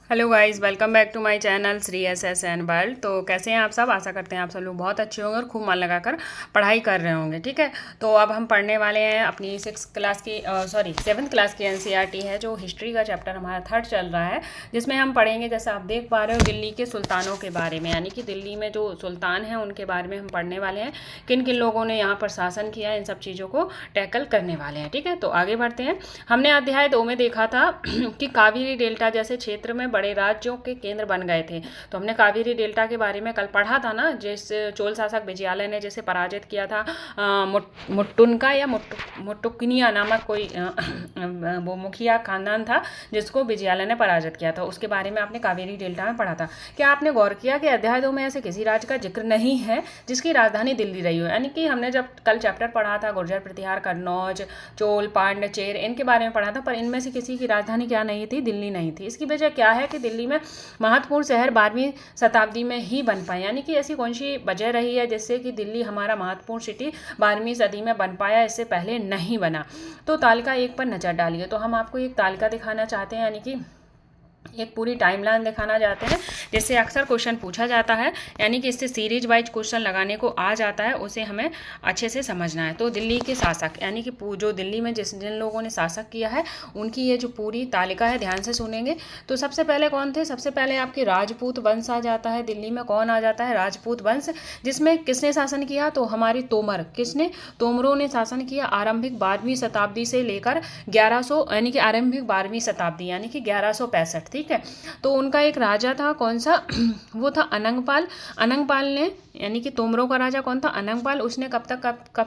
Hello guys, welcome back to my channel Shri S S N world. तो कैसे हैं आप सब? आशा करते हैं आप सब लोग बहुत अच्छे होंगे और खूब मन लगाकर पढ़ाई कर रहे होंगे। ठीक है, तो अब हम पढ़ने वाले हैं अपनी 6th क्लास की सेवन्थ क्लास की एनसीईआरटी है, जो हिस्ट्री का चैप्टर हमारा 3rd चल रहा है, जिसमें हम पढ़ेंगे, जैसे आप देख पा रहे हो, दिल्ली के सुल्तानों के बारे में, यानी कि दिल्ली में जो सुल्तान हैं उनके बारे में हम पढ़ने वाले हैं। किन किन लोगों ने यहाँ पर शासन किया, इन सब चीज़ों को टैकल करने वाले हैं। ठीक है, तो आगे बढ़ते हैं। हमने अध्याय 2 में देखा था कि कावेरी डेल्टा जैसे क्षेत्र में बड़े राज्यों के केंद्र बन गए थे। तो हमने कावेरी डेल्टा के बारे में कल पढ़ा था ना, जिस चोल शासक विजयालय ने जैसे पराजित किया था मुट्टुनका या मुट्टुकनिया नामक कोई वो मुखिया खानदान था, जिसको विजयालय ने पराजित किया था। उसके बारे में आपने कावेरी डेल्टा में पढ़ा था। क्या आपने गौर किया कि अध्याय 2 में ऐसे किसी राज्य का जिक्र नहीं है जिसकी राजधानी दिल्ली रही हो? यानी कि हमने जब कल चैप्टर पढ़ा था गुर्जर प्रतिहार, कन्नौज, चोल, पांड्य, चेर, इनके बारे में पढ़ा था, पर इनमें से किसी की राजधानी क्या नहीं थी? दिल्ली नहीं थी। इसकी वजह क्या है कि दिल्ली में महत्वपूर्ण शहर 12वीं शताब्दी में ही बन पाए। यानी कि ऐसी कौन सी वजह रही है जिससे कि दिल्ली हमारा महत्वपूर्ण सिटी 12वीं सदी में बन पाया, इससे पहले नहीं बना? तो तालिका 1 पर नजर डालिए। तो हम आपको एक तालिका दिखाना चाहते हैं, यानी कि एक पूरी टाइमलाइन दिखाना चाहते हैं, जिससे अक्सर क्वेश्चन पूछा जाता है, यानी कि इससे सीरीज वाइज क्वेश्चन लगाने को आ जाता है, उसे हमें अच्छे से समझना है। तो दिल्ली के शासक, यानी कि जो दिल्ली में जिन लोगों ने शासक किया है, उनकी ये जो पूरी तालिका है, ध्यान से सुनेंगे। तो सबसे पहले कौन थे? सबसे पहले आपके राजपूत वंश आ जाता है। दिल्ली में कौन आ जाता है? राजपूत वंश। जिसमें किसने शासन किया? तो हमारी तोमर, किसने? तोमरों ने शासन किया आरंभिक 12वीं शताब्दी से लेकर 1100, यानी कि आरंभिक 12वीं शताब्दी, यानी कि 1165। ठीक है, तो उनका एक राजा था, कौन सा? वो था अनंगपाल। अनंगपाल ने, यानी कि तोमरों का राजा कौन था? अनंगपाल। उसने कब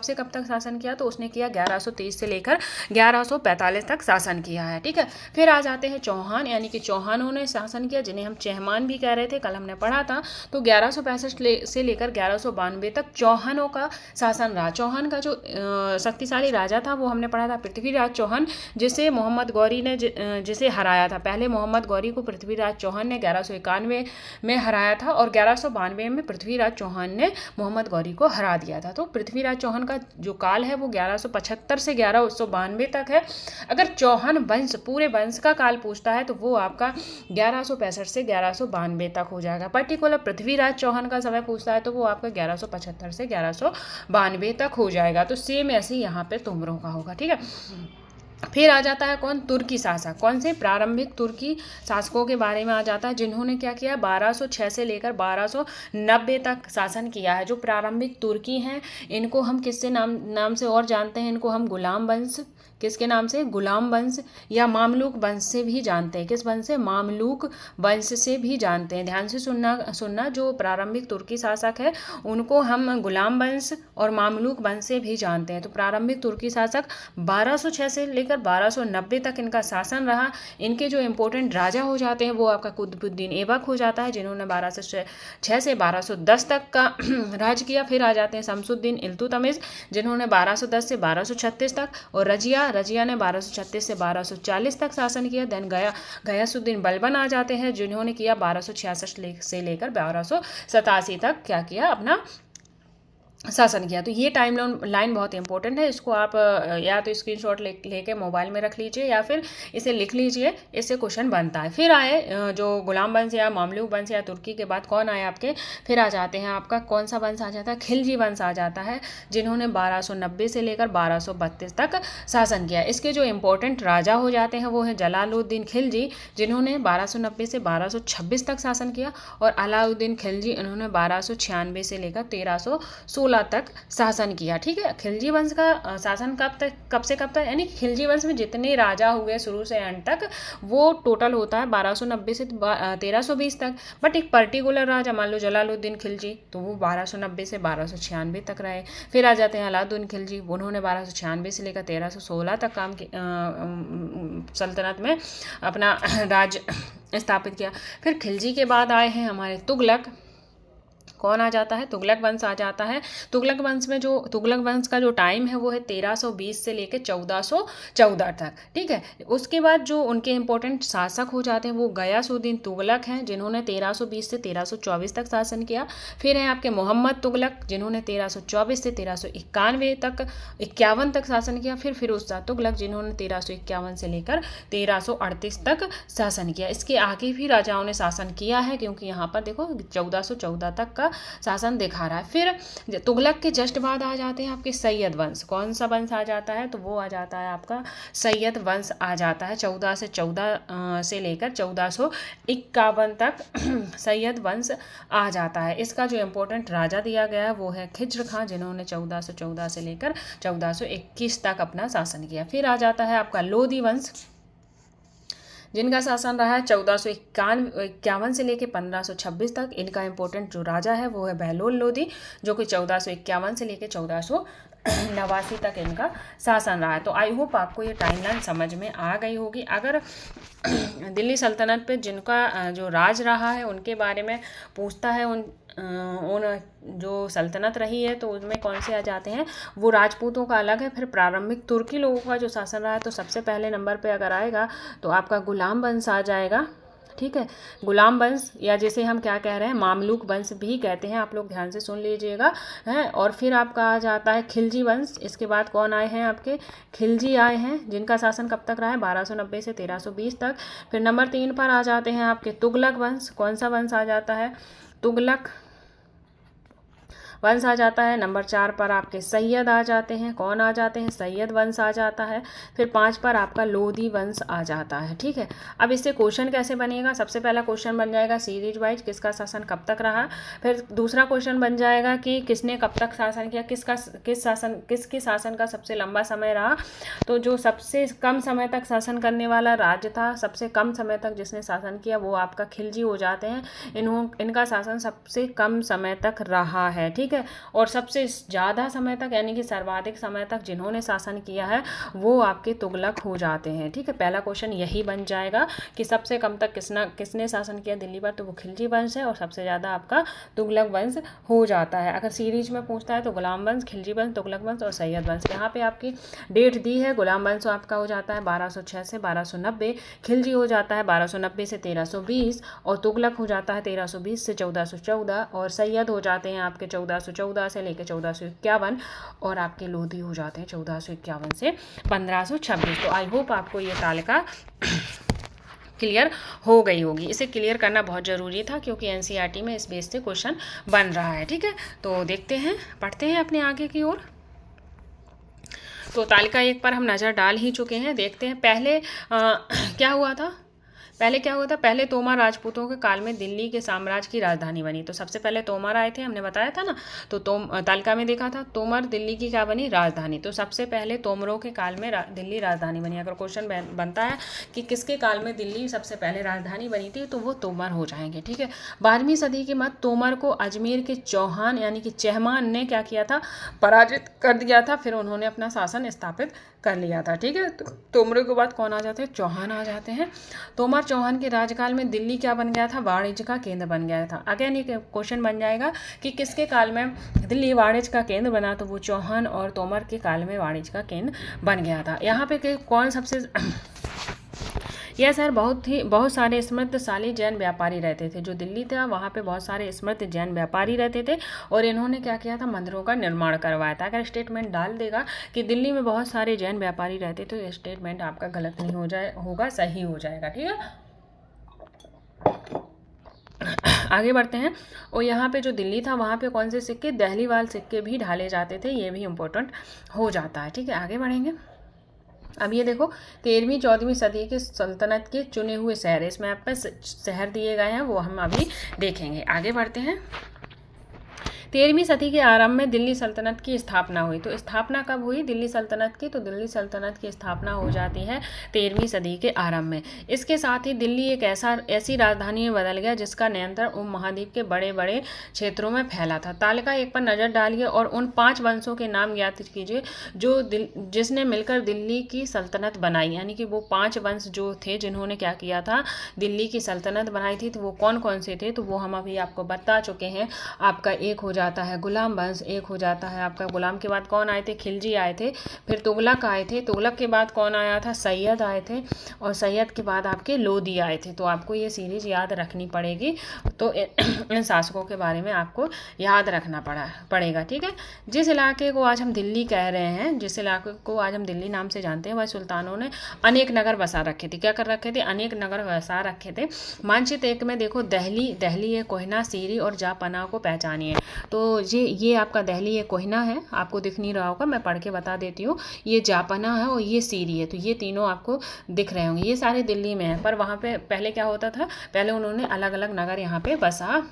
से कब तक शासन किया? तो उसने किया 1123 से लेकर 1145 तक शासन किया है। ठीक है, फिर आ जाते हैं चौहान, यानी कि चौहानों ने शासन किया, जिन्हें हम चहमान भी कह रहे थे, कल हमने पढ़ा था। तो 1165 से लेकर 1192 तक चौहानों का शासन रहा। चौहान का जो शक्तिशाली राजा था वो हमने पढ़ा था पृथ्वीराज चौहान, जिसे मोहम्मद गौरी ने जिसे हराया था। पहले मोहम्मद गौरी को पृथ्वीराज चौहान ने 1191 में हराया था, और 1192 में पृथ्वीराज चौहान ने मोहम्मद गौरी को हरा दिया था। तो पृथ्वीराज चौहान का जो काल है वो 1175 से 1192 तक है। अगर चौहान वंश, पूरे वंश का काल पूछता है, तो वो आपका 1165 से 1192 तक हो जाएगा। पर्टिकुलर पृथ्वीराज चौहान का समय पूछता है, तो वो आपका 1175 से 1192 तक हो जाएगा। तो सेम ऐसे यहाँ पे तुमरों का होगा। ठीक है, फिर आ जाता है कौन? तुर्की शासक। कौन से? प्रारंभिक तुर्की शासकों के बारे में आ जाता है, जिन्होंने क्या किया? 1206 से लेकर 1290 तक शासन किया है। जो प्रारंभिक तुर्की हैं, इनको हम किससे नाम से और जानते हैं? इनको हम गुलाम वंश, किसके नाम से? गुलाम वंश या मामलूक वंश से भी जानते हैं। किस वंश से? मामलूक वंश से भी जानते हैं। ध्यान से सुनना, जो प्रारंभिक तुर्की शासक है उनको हम गुलाम वंश और मामलूक वंश से भी जानते हैं। तो प्रारंभिक तुर्की शासक 1206 से लेकर 1290 तक इनका शासन रहा। इनके जो इंपॉर्टेंट राजा हो जाते हैं वो आपका कुतुबुद्दीन ऐबक हो जाता है, जिन्होंने 1206 से 1210 तक का राज किया। फिर आ जाते हैं शमसुद्दीन इल्तुतमिश, जिन्होंने 1210 से 1236 तक, और रजिया ने 1236 से 1240 तक शासन किया। देन गयासुद्दीन बलबन आ जाते हैं, जिन्होंने किया 1266 से लेकर 1287 तक क्या किया? अपना शासन किया। तो ये टाइम लाइन बहुत इंपॉर्टेंट है, इसको आप या तो स्क्रीनशॉट लेके मोबाइल में रख लीजिए या फिर इसे लिख लीजिए, इससे क्वेश्चन बनता है। फिर आए जो गुलाम वंश या मामलूक वंश या तुर्की के बाद कौन आए आपके? फिर आ जाते हैं आपका कौन सा वंश आ जाता है? खिलजी वंश आ जाता है, जिन्होंने 1290 से लेकर 1232 तक शासन किया। इसके जो इंपॉर्टेंट राजा हो जाते हैं वो है जलालुद्दीन खिलजी, जिन्होंने 1290 से 1226 तक शासन किया, और अलाउद्दीन खिलजी, इन्होंने 1296 से लेकर 1316 तक शासन किया। ठीक है, खिलजी वंश का शासन कब से कब तक, यानी खिलजी वंश में जितने राजा हुए शुरू से एंड तक, वो टोटल होता है 1290 से 1320 तक। बट एक पर्टिकुलर राजा, मान लो जलालुद्दीन खिलजी, तो वो 1290 से 1296 तक रहे। फिर आ जाते हैं अलाउद्दीन खिलजी, उन्होंने 1296 से लेकर 1316 तक काम सल्तनत में अपना राज स्थापित किया। फिर खिलजी के बाद आए हैं हमारे तुगलक। कौन आ जाता है? तुगलक वंश आ जाता है। तुगलक वंश का जो टाइम है वो है 1320 से लेकर 1414 तक, ठीक है। उसके बाद जो उनके इंपॉर्टेंट शासक हो जाते हैं वो गयासुद्दीन तुगलक हैं, जिन्होंने 1320 से 1324 तक शासन किया। फिर हैं आपके मोहम्मद तुगलक, जिन्होंने 1324 से 1351 तक शासन किया। फिर फिरोजशाह तुगलक, जिन्होंने 1351 से लेकर 1338 तक शासन किया। इसके आगे भी राजाओं ने शासन किया है, क्योंकि यहाँ पर देखो 1414 तक का शासन दिखा रहा है। फिर तुगलक के जस्ट बाद आ जाते हैं आपके सैयद वंश। कौन सा वंश आ जाता है? तो वो आ जाता है आपका सैयद वंश आ जाता है। 14 से लेकर 1451 तक सैयद वंश आ जाता है। इसका जो इम्पोर्टेंट राजा दिया गया है वो है खिज्र खां, जिन्होंने 1414 से लेकर 1421 तक अपना शासन किया। फिर आ जाता है आपका लोधी वंश, जिनका शासन रहा है 1451 से लेकर 1526 तक। इनका इंपॉर्टेंट जो राजा है वो है बहलोल लोधी, जो कि 1451 से लेकर 1489 तक इनका शासन रहा है। तो आई होप आपको ये टाइमलाइन समझ में आ गई होगी। अगर दिल्ली सल्तनत पे जिनका जो राज रहा है उनके बारे में पूछता है, उन जो सल्तनत रही है तो उनमें कौन से आ जाते हैं, वो राजपूतों का अलग है। फिर प्रारंभिक तुर्की लोगों का जो शासन रहा है तो सबसे पहले नंबर पे अगर आएगा तो आपका गुलाम वंश आ जाएगा, ठीक है। गुलाम वंश, या जिसे हम क्या कह रहे हैं, मामलूक वंश भी कहते हैं, आप लोग ध्यान से सुन लीजिएगा, है। और फिर आपका आ जाता है खिलजी वंश। इसके बाद कौन आए हैं? आपके खिलजी आए हैं, जिनका शासन कब तक रहा है? 1290 से 1320 तक। फिर नंबर 3 पर आ जाते हैं आपके तुगलक वंश। कौन सा वंश आ जाता है? तुगलक वंश आ जाता है। नंबर 4 पर आपके सैयद आ जाते हैं। कौन आ जाते हैं? सैयद वंश आ जाता है। फिर 5 पर आपका लोधी वंश आ जाता है, ठीक है। अब इससे क्वेश्चन कैसे बनेगा? सबसे पहला क्वेश्चन बन जाएगा सीरीज वाइज, किसका शासन कब तक रहा। फिर दूसरा क्वेश्चन बन जाएगा कि किसने कब तक शासन किया, किसके शासन का सबसे लंबा समय रहा। तो जो सबसे कम समय तक शासन करने वाला राज्य था, सबसे कम समय तक जिसने शासन किया, वो आपका खिलजी हो जाते हैं। इनका शासन सबसे कम समय तक रहा है, ठीक है। और सबसे ज़्यादा समय तक यानी कि सर्वाधिक समय तक जिन्होंने शासन किया है वो आपके तुगलक हो जाते हैं, ठीक है। पहला क्वेश्चन यही बन जाएगा कि सबसे कम तक किसने शासन किया दिल्ली पर, तो वो खिलजी वंश है, और सबसे ज़्यादा आपका तुगलक वंश हो जाता है। अगर सीरीज में पूछता है तो गुलाम वंश, खिलजी वंश, तुगलक वंश और सैयद वंश। यहाँ पे आपकी डेट दी है। गुलाम वंश आपका हो जाता है 1206 से 1290, खिलजी हो जाता है 1290 से 1320, और तुगलक हो जाता है 1320 से 1414, और सैयद हो जाते हैं आपके 1414 से लेकर 1451, और आपके लोधी हो जाते हैं 1451 से 1526। तो आई होप आपको ये तालिका क्लियर हो गई होगी। इसे क्लियर करना बहुत ज़रूरी था, क्योंकि एनसीईआरटी में इस बेस से क्वेश्चन बन रहा है, ठीक है। तो देखते हैं, पढ़ते हैं अपने आगे की ओर। तो तालिका 1 पर हम नज़र डाल ही चुके हैं। देखते हैं पहले क्या हुआ था। पहले तोमर राजपूतों के काल में दिल्ली के साम्राज्य की राजधानी बनी। तो सबसे पहले तोमर आए थे, हमने बताया था ना। तो तालिका में देखा था तोमर दिल्ली की क्या बनी? राजधानी। तो सबसे पहले तोमरों के काल में दिल्ली राजधानी बनी। अगर क्वेश्चन बनता है कि किसके काल में दिल्ली सबसे पहले राजधानी बनी थी, तो वो तोमर हो जाएंगे, ठीक है। 12वीं सदी के मध्य तोमर को अजमेर के चौहान यानी कि चहमान ने क्या किया था? पराजित कर दिया था। फिर उन्होंने अपना शासन स्थापित कर लिया था, ठीक है। तो तोमरों के बाद कौन आ जाते हैं? चौहान आ जाते हैं। तोमर चौहान के राजकाल में दिल्ली क्या बन गया था? वाणिज्य का केंद्र बन गया था। अगेन ये क्वेश्चन बन जाएगा कि किसके काल में दिल्ली वाणिज्य का केंद्र बना, तो वो चौहान और तोमर के काल में वाणिज्य का केंद्र बन गया था। यहाँ पे कौन सबसे यह सर बहुत सारे समृद्धशाली जैन व्यापारी रहते थे। जो दिल्ली था वहाँ पे बहुत सारे समृद्ध जैन व्यापारी रहते थे, और इन्होंने क्या किया था? मंदिरों का निर्माण करवाया था। अगर स्टेटमेंट डाल देगा कि दिल्ली में बहुत सारे जैन व्यापारी रहते, तो ये स्टेटमेंट आपका गलत नहीं होगा, सही हो जाएगा, ठीक है। आगे बढ़ते हैं। और यहाँ पे जो दिल्ली था वहाँ पे कौन से सिक्के? दहलीवाल सिक्के भी ढाले जाते थे। ये भी इम्पोर्टेंट हो जाता है, ठीक है। आगे बढ़ेंगे। अब ये देखो 13वीं 14वीं सदी के सल्तनत के चुने हुए शहर, इसमें आप पे शहर दिए गए हैं, वो हम अभी देखेंगे। आगे बढ़ते हैं। 13वीं सदी के आरंभ में दिल्ली सल्तनत की स्थापना हुई। तो स्थापना कब हुई दिल्ली सल्तनत की? तो दिल्ली सल्तनत की स्थापना हो जाती है 13वीं सदी के आरंभ में। इसके साथ ही दिल्ली एक ऐसी राजधानी में बदल गया जिसका नियंत्रण उपमहाद्वीप के बड़े बड़े क्षेत्रों में फैला था। तालिका 1 पर नजर डालिए और उन 5 वंशों के नाम ज्ञात कीजिए जो जिसने मिलकर दिल्ली की सल्तनत बनाई। यानी कि वो 5 वंश जो थे जिन्होंने क्या किया था, दिल्ली की सल्तनत बनाई थी। तो वो कौन कौन से थे? तो वो हम अभी आपको बता चुके हैं। आपका एक हो जाता है गुलाम वंश, एक हो जाता है आपका गुलाम के बाद कौन आए थे? खिलजी आए थे। फिर तुगलक आए थे, तुगलक के बाद कौन आया था? सैयद आए थे, और सैयद के बाद आपके लोधी आए थे। तो आपको ये सीरीज याद रखनी पड़ेगी। तो इन शासकों के बारे में आपको याद रखना पड़ेगा। ठीक है। जिस इलाके को आज हम दिल्ली कह रहे हैं, जिस इलाके को आज हम दिल्ली नाम से जानते हैं, वह सुल्तानों ने अनेक नगर बसा रखे थे। क्या कर रखे थे? अनेक नगर बसा रखे थे। मानचित्र 1 में देखो दिल्ली है, कोहिना, सीरी और जापना को पहचानिए। तो ये आपका दिल्ली है, कोहिना है, आपको दिख नहीं रहा होगा, मैं पढ़ के बता देती हूँ। ये जापना है और ये सीरी है। तो ये तीनों आपको दिख रहे होंगे। ये सारे दिल्ली में है, पर वहाँ पे पहले क्या होता था? पहले उन्होंने अलग अलग नगर यहाँ पे बसा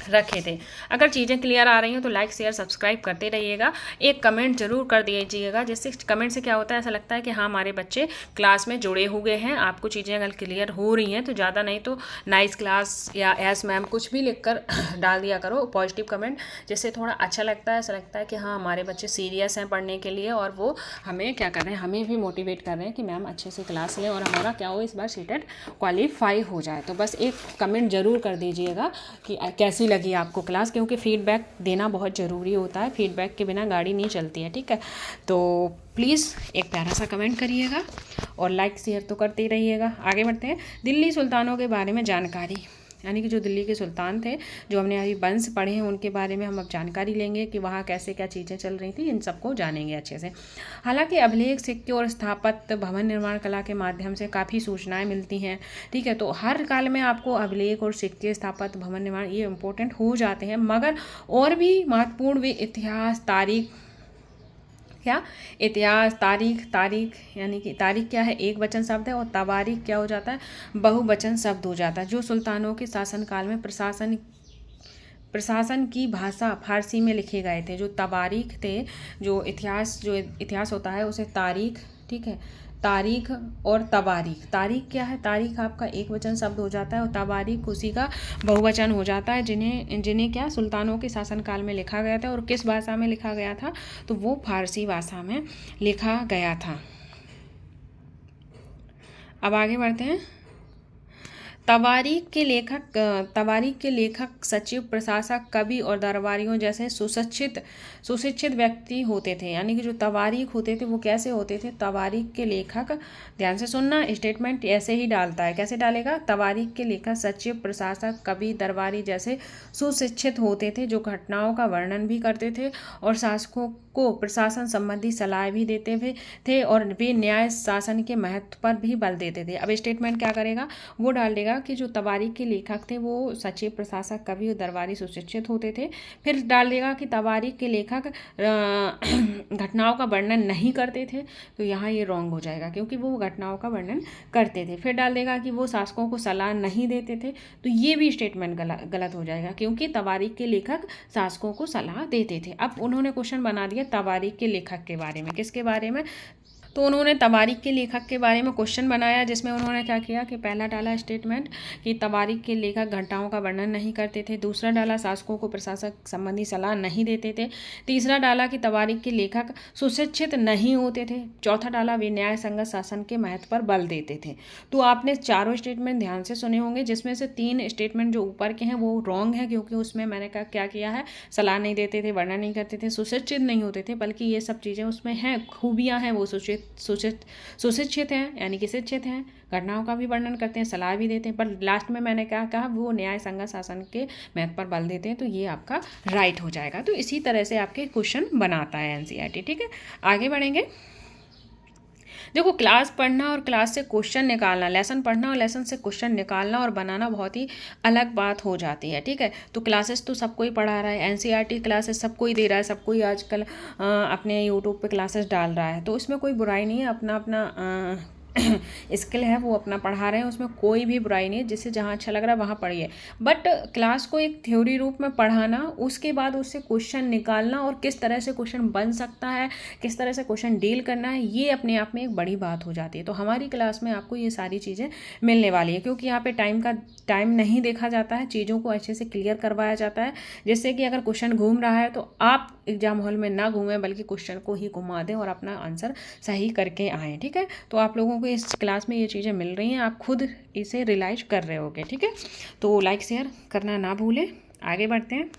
रखे थे। अगर चीज़ें क्लियर आ रही हैं तो लाइक शेयर सब्सक्राइब करते रहिएगा। एक कमेंट जरूर कर दीजिएगा, जिससे कमेंट से क्या होता है, ऐसा लगता है कि हाँ हमारे बच्चे क्लास में जुड़े हुए हैं। आपको चीज़ें अगर क्लियर हो रही हैं तो ज़्यादा नहीं तो नाइस क्लास या एस मैम कुछ भी लिखकर डाल दिया करो, पॉजिटिव कमेंट, जिससे थोड़ा अच्छा लगता है। ऐसा लगता है कि हाँ हमारे बच्चे सीरियस हैं पढ़ने के लिए, और वो हमें क्या कर रहे हैं, हमें भी मोटिवेट कर रहे हैं कि मैम अच्छे से क्लास लें और हमारा क्या हो, इस बार सीटेट क्वालिफाई हो जाए। तो बस एक कमेंट जरूर कर दीजिएगा कि कैसी लगी आपको क्लास, क्योंकि फीडबैक देना बहुत ज़रूरी होता है। फीडबैक के बिना गाड़ी नहीं चलती है। ठीक है। तो प्लीज़ एक प्यारा सा कमेंट करिएगा और लाइक शेयर तो करते ही रहिएगा। आगे बढ़ते हैं। दिल्ली सुल्तानों के बारे में जानकारी, यानी कि जो दिल्ली के सुल्तान थे, जो हमने अभी वंश पढ़े हैं, उनके बारे में हम अब जानकारी लेंगे कि वहाँ कैसे क्या चीज़ें चल रही थी। इन सबको जानेंगे अच्छे से। हालांकि अभिलेख, सिक्के और स्थापत्य, भवन निर्माण कला के माध्यम से काफ़ी सूचनाएं मिलती हैं। ठीक है। तो हर काल में आपको अभिलेख और सिक्के, स्थापत्य, भवन निर्माण ये इंपॉर्टेंट हो जाते हैं, मगर और भी महत्वपूर्ण वे इतिहास, तारीख, क्या इतिहास, तारीख यानी कि तारीख क्या है, एक वचन शब्द है, और तवारीख क्या हो जाता है, बहुवचन शब्द हो जाता है। जो सुल्तानों के शासनकाल में प्रशासन की भाषा फारसी में लिखे गए थे। जो तवारीख थे, जो इतिहास होता है उसे तारीख, ठीक है, तारीख और तवारीख। तारीख क्या है? तारीख आपका एक वचन शब्द हो जाता है और तवारीख उसी का बहुवचन हो जाता है, जिन्हें क्या सुल्तानों के शासनकाल में लिखा गया था। और किस भाषा में लिखा गया था? तो वो फारसी भाषा में लिखा गया था। अब आगे बढ़ते हैं। तवारीख के लेखक सचिव, प्रशासक, कवि और दरबारियों जैसे सुशिक्षित व्यक्ति होते थे। यानी कि जो तवारीख होते थे वो कैसे होते थे? तवारीख के लेखक, ध्यान से सुनना, स्टेटमेंट ऐसे ही डालता है। कैसे डालेगा? तवारीख के लेखक सचिव, प्रशासक, कवि, दरबारी जैसे सुशिक्षित होते थे, जो घटनाओं का वर्णन भी करते थे और शासकों को प्रशासन संबंधी सलाह भी देते थे, और वे न्याय शासन के महत्व पर भी बल देते थे। अब स्टेटमेंट क्या करेगा? वो डाल देगा कि जो तवारीख के लेखक थे वो सचिव, प्रशासक, कवि और दरबारी सुशिक्षित होते थे। फिर डाल देगा कि तवारीख के लेखक घटनाओं का वर्णन नहीं करते थे। तो यहाँ ये रॉन्ग हो जाएगा, क्योंकि वो घटनाओं का वर्णन करते थे। फिर डाल देगा कि वो शासकों को सलाह नहीं देते थे। तो ये भी स्टेटमेंट गलत हो जाएगा, क्योंकि तवारीख के लेखक शासकों को सलाह देते थे। अब उन्होंने क्वेश्चन बना दिया तवारीख के लेखक के बारे में। किसके बारे में? तो उन्होंने तवारीख के लेखक के बारे में क्वेश्चन बनाया, जिसमें उन्होंने क्या किया कि पहला डाला स्टेटमेंट कि तवारीख के लेखक घटनाओं का वर्णन नहीं करते थे। दूसरा डाला शासकों को प्रशासक संबंधी सलाह नहीं देते थे। तीसरा डाला कि तवारीख के लेखक सुशिक्षित नहीं होते थे। चौथा डाला वे न्याय संगत शासन के महत्व पर बल देते थे। तो आपने चारों स्टेटमेंट ध्यान से सुने होंगे, जिसमें से 3 स्टेटमेंट जो ऊपर के हैं वो रॉन्ग है, क्योंकि उसमें मैंने क्या किया है, सलाह नहीं देते थे, वर्णन नहीं करते थे, सुशिक्षित नहीं होते थे, बल्कि ये सब चीज़ें उसमें हैं, खूबियाँ हैं, वो सुशिक्षित हैं, यानी कि शिक्षित हैं, घटनाओं का भी वर्णन करते हैं, सलाह भी देते हैं। पर लास्ट में मैंने क्या कहा, वो न्याय संगत शासन के महत्व पर बल देते हैं। तो ये आपका राइट हो जाएगा। तो इसी तरह से आपके क्वेश्चन बनाता है एनसीईआरटी। ठीक है। आगे बढ़ेंगे। देखो, क्लास पढ़ना और क्लास से क्वेश्चन निकालना, लेसन पढ़ना और लेसन से क्वेश्चन निकालना और बनाना बहुत ही अलग बात हो जाती है। ठीक है। तो क्लासेस तो सबको ही पढ़ा रहा है, एनसीईआरटी क्लासेस सबको ही दे रहा है, सबको ही आजकल अपने यूट्यूब पे क्लासेस डाल रहा है। तो इसमें कोई बुराई नहीं है, अपना अपना स्किल है वो अपना पढ़ा रहे हैं, उसमें कोई भी बुराई नहीं है। जिससे जहाँ अच्छा लग रहा है वहाँ पढ़िए, बट क्लास को एक थ्योरी रूप में पढ़ाना, उसके बाद उससे क्वेश्चन निकालना और किस तरह से क्वेश्चन बन सकता है, किस तरह से क्वेश्चन डील करना है, ये अपने आप में एक बड़ी बात हो जाती है। तो हमारी क्लास में आपको ये सारी चीज़ें मिलने वाली है, क्योंकि यहाँ पे टाइम नहीं देखा जाता है, चीज़ों को अच्छे से क्लियर करवाया जाता है, जिससे कि अगर क्वेश्चन घूम रहा है तो आप एग्जाम हॉल में ना घूमें, बल्कि क्वेश्चन को ही घुमा दें और अपना आंसर सही करके आएँ। ठीक है, तो आप लोगों को इस क्लास में ये चीज़ें मिल रही हैं, आप खुद इसे रियलाइज कर रहे होगे। ठीक है, तो लाइक शेयर करना ना भूलें। आगे बढ़ते हैं।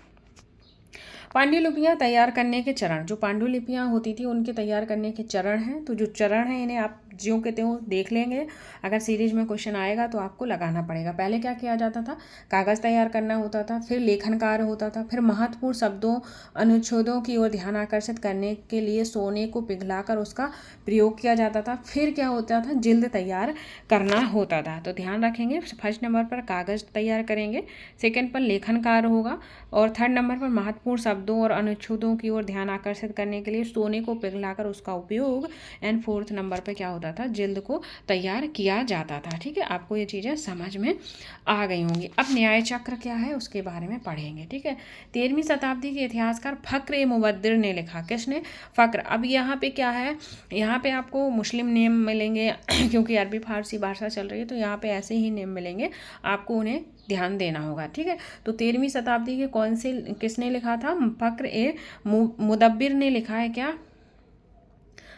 पांडुलिपियाँ तैयार करने के चरण, जो पांडुलिपियाँ होती थी उनके तैयार करने के चरण हैं। तो जो चरण हैं इन्हें आप ज्यों के त्यों देख लेंगे, अगर सीरीज में क्वेश्चन आएगा तो आपको लगाना पड़ेगा। पहले क्या किया जाता था, कागज़ तैयार करना होता था, फिर लेखन कार्य होता था, फिर महत्वपूर्ण शब्दों अनुच्छेदों की ओर ध्यान आकर्षित करने के लिए सोने को पिघलाकर उसका प्रयोग किया जाता था, फिर क्या होता था, जिल्द तैयार करना होता था। तो ध्यान रखेंगे, फर्स्ट नंबर पर कागज़ तैयार करेंगे, सेकेंड पर लेखन कार्य होगा, और थर्ड नंबर पर महत्वपूर्ण शब्दों और अनुच्छेदों की ओर ध्यान आकर्षित करने के लिए सोने को पिघलाकर उसका उपयोग, एंड फोर्थ नंबर पर क्या होता था, जिल्द को तैयार किया जाता था। ठीक है, आपको ये चीज़ें समझ में आ गई होंगी। अब न्याय चक्र क्या है उसके बारे में पढ़ेंगे। ठीक है, 13वीं शताब्दी के इतिहासकार फ़क्र मुबद्दिर ने लिखा। किसने, फ़क्र। अब यहाँ पे क्या है, यहाँ पे आपको मुस्लिम नेम मिलेंगे क्योंकि अरबी फारसी भाषा चल रही है, तो यहाँ पे ऐसे ही नेम मिलेंगे, आपको उन्हें ध्यान देना होगा। ठीक है, तो 13वीं शताब्दी के कौन से, किसने लिखा था, फ़क्र मुदब्बिर ने लिखा है। क्या,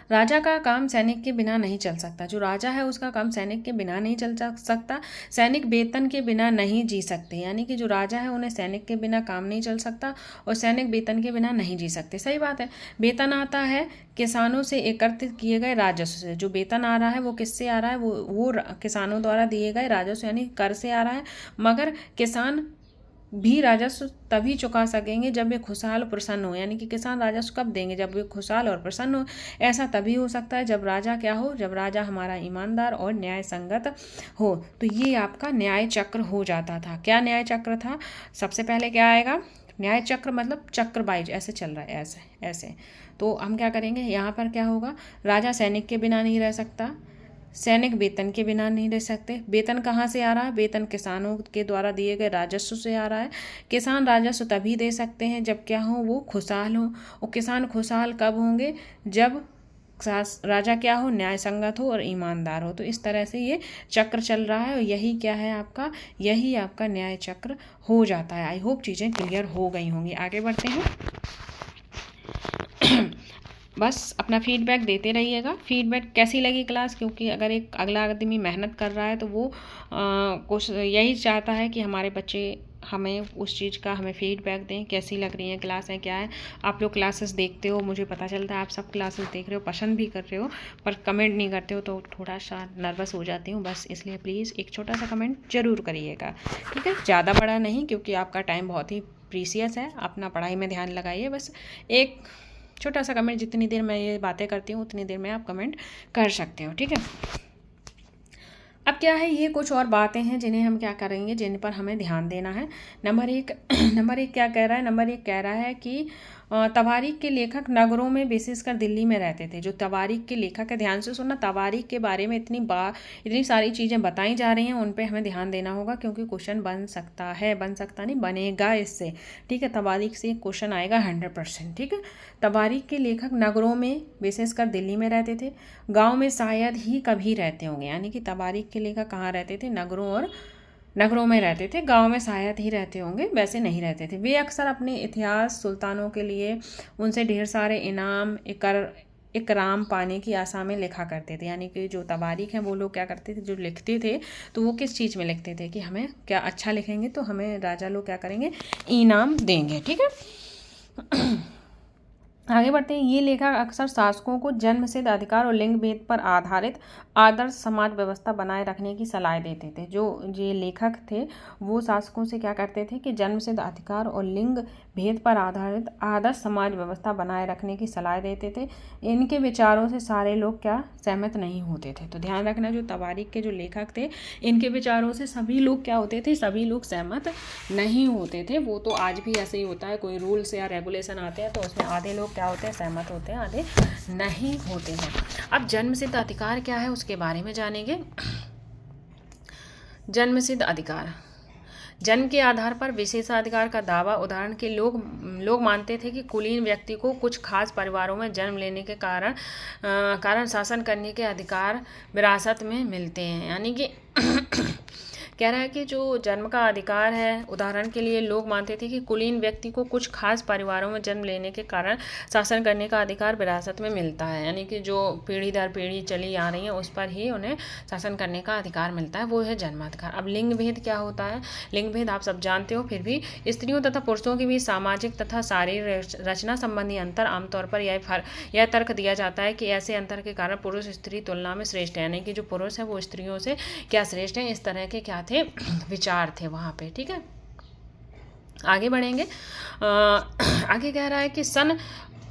राजा का काम सैनिक के बिना नहीं चल सकता। जो राजा है उसका काम सैनिक के बिना नहीं चल सकता, सैनिक वेतन के बिना नहीं जी सकते। यानी कि जो राजा है उन्हें सैनिक के बिना काम नहीं चल सकता, और सैनिक वेतन के बिना नहीं जी सकते। सही बात है। वेतन आता है किसानों से एकत्रित किए गए राजस्व से। जो वेतन आ रहा है वो किससे आ रहा है, वो किसानों द्वारा दिए गए राजस्व यानी कर से आ रहा है। मगर किसान भी राजस्व तभी चुका सकेंगे जब वे खुशहाल और प्रसन्न हो। यानी कि किसान राजस्व कब देंगे, जब वे खुशहाल और प्रसन्न हो। ऐसा तभी हो सकता है जब राजा क्या हो, जब राजा हमारा ईमानदार और न्याय संगत हो। तो ये आपका न्याय चक्र हो जाता था। क्या न्याय चक्र था, सबसे पहले क्या आएगा, न्याय चक्र मतलब चक्र वाइज ऐसे चल रहा है, ऐसे ऐसे। तो हम क्या करेंगे, यहाँ पर क्या होगा, राजा सैनिक के बिना नहीं रह सकता, सैनिक वेतन के बिना नहीं रह सकते। वेतन कहाँ से आ रहा है, वेतन किसानों के द्वारा दिए गए राजस्व से आ रहा है। किसान राजस्व तभी दे सकते हैं जब क्या हो, वो खुशहाल हो। और किसान खुशहाल कब होंगे, जब राजा क्या हो, न्याय संगत हो और ईमानदार हो। तो इस तरह से ये चक्र चल रहा है, और यही क्या है आपका, यही आपका न्याय चक्र हो जाता है। आई होप चीज़ें क्लियर हो गई होंगी। आगे बढ़ते हैं। बस अपना फीडबैक देते रहिएगा। फीडबैक कैसी लगी क्लास, क्योंकि अगर एक अगला आदमी मेहनत कर रहा है तो वो कुछ यही चाहता है कि हमारे बच्चे हमें उस चीज़ का हमें फीडबैक दें, कैसी लग रही हैं क्लासें, क्या है। आप लोग क्लासेस देखते हो, मुझे पता चलता है आप सब क्लासेस देख रहे हो, पसंद भी कर रहे हो, पर कमेंट नहीं करते हो, तो थोड़ा सा नर्वस हो जाती हूँ। बस इसलिए प्लीज़ एक छोटा सा कमेंट ज़रूर करिएगा। ठीक है, ज़्यादा बड़ा नहीं, क्योंकि आपका टाइम बहुत ही प्रीसियस है। अपना पढ़ाई में ध्यान लगाइए। बस एक छोटा सा कमेंट, जितनी देर मैं ये बातें करती हूँ उतनी देर में आप कमेंट कर सकते हो। ठीक है, अब क्या है, ये कुछ और बातें हैं जिन्हें हम क्या करेंगे, जिन पर हमें ध्यान देना है। नंबर एक क्या कह रहा है, नंबर 1 कह रहा है कि तवारीख के लेखक नगरों में, विशेषकर दिल्ली में रहते थे। जो तवारीख के लेखक है, ध्यान से सुनना, तवारीख के बारे में इतनी सारी चीज़ें बताई जा रही हैं, उन पे हमें ध्यान देना होगा, क्योंकि क्वेश्चन बन सकता है, बन सकता नहीं, बनेगा इससे। ठीक है, तवारीख से क्वेश्चन आएगा 100%। ठीक है, तवारीख के लेखक नगरों में, विशेषकर दिल्ली में रहते थे। गाँव में शायद ही कभी रहते होंगे। यानी कि तवारीख के लेखक कहाँ रहते थे, नगरों में रहते थे, गांव में शायद ही रहते होंगे, वैसे नहीं रहते थे। वे अक्सर अपने इतिहास, सुल्तानों के लिए उनसे ढेर सारे इनाम, इकराम पाने की आशा में लिखा करते थे। यानी कि जो तवारीख हैं वो लोग क्या करते थे, जो लिखते थे तो वो किस चीज़ में लिखते थे कि हमें क्या अच्छा लिखेंगे तो हमें राजा लोग क्या करेंगे, इनाम देंगे। ठीक है, आगे बढ़ते हैं। ये लेखक अक्सर शासकों को जन्मसिद्ध अधिकार और लिंग भेद पर आधारित आदर्श समाज व्यवस्था बनाए रखने की सलाह देते थे। जो ये लेखक थे वो शासकों से क्या करते थे कि जन्मसिद्ध अधिकार और लिंग भेद पर आधारित आदर्श समाज व्यवस्था बनाए रखने की सलाह देते थे। इनके विचारों से सारे लोग क्या सहमत नहीं होते थे। तो ध्यान रखना, जो तवारीख के जो लेखक थे इनके विचारों से सभी लोग क्या होते थे, सभी लोग सहमत नहीं होते थे। वो तो आज भी ऐसे ही होता है, कोई रूल्स या रेगुलेशन आते हैं तो उसमें आधे लोग क्या होते हैं, सहमत होते हैं, आधे नहीं होते हैं। अब जन्मसिद्ध अधिकार क्या है उसके बारे में जानेंगे। जन्मसिद्ध अधिकार, जन्म के आधार पर विशेषाधिकार का दावा। उदाहरण के लोग मानते थे कि कुलीन व्यक्ति को कुछ खास परिवारों में जन्म लेने के कारण शासन करने के अधिकार विरासत में मिलते हैं। यानी कि कह रहा है कि जो जन्म का अधिकार है, उदाहरण के लिए लोग मानते थे कि कुलीन व्यक्ति को कुछ खास परिवारों में जन्म लेने के कारण शासन करने का अधिकार विरासत में मिलता है। यानी कि जो पीढ़ी दर पीढ़ी चली आ रही है उस पर ही उन्हें शासन करने का अधिकार मिलता है, वो है जन्माधिकार। अब लिंग भेद क्या होता है? लिंग भेद आप सब जानते हो, फिर भी स्त्रियों तथा पुरुषों के बीच सामाजिक तथा शारीरिक रचना संबंधी अंतर। आमतौर पर यह तर्क दिया जाता है कि ऐसे अंतर के कारण पुरुष स्त्री तुलना में श्रेष्ठ है, यानी कि जो पुरुष है वो स्त्रियों से क्या श्रेष्ठ है, इस तरह के क्या थे, विचार थे वहाँ पे। ठीक है, आगे बढ़ेंगे। आगे कह रहा है कि सन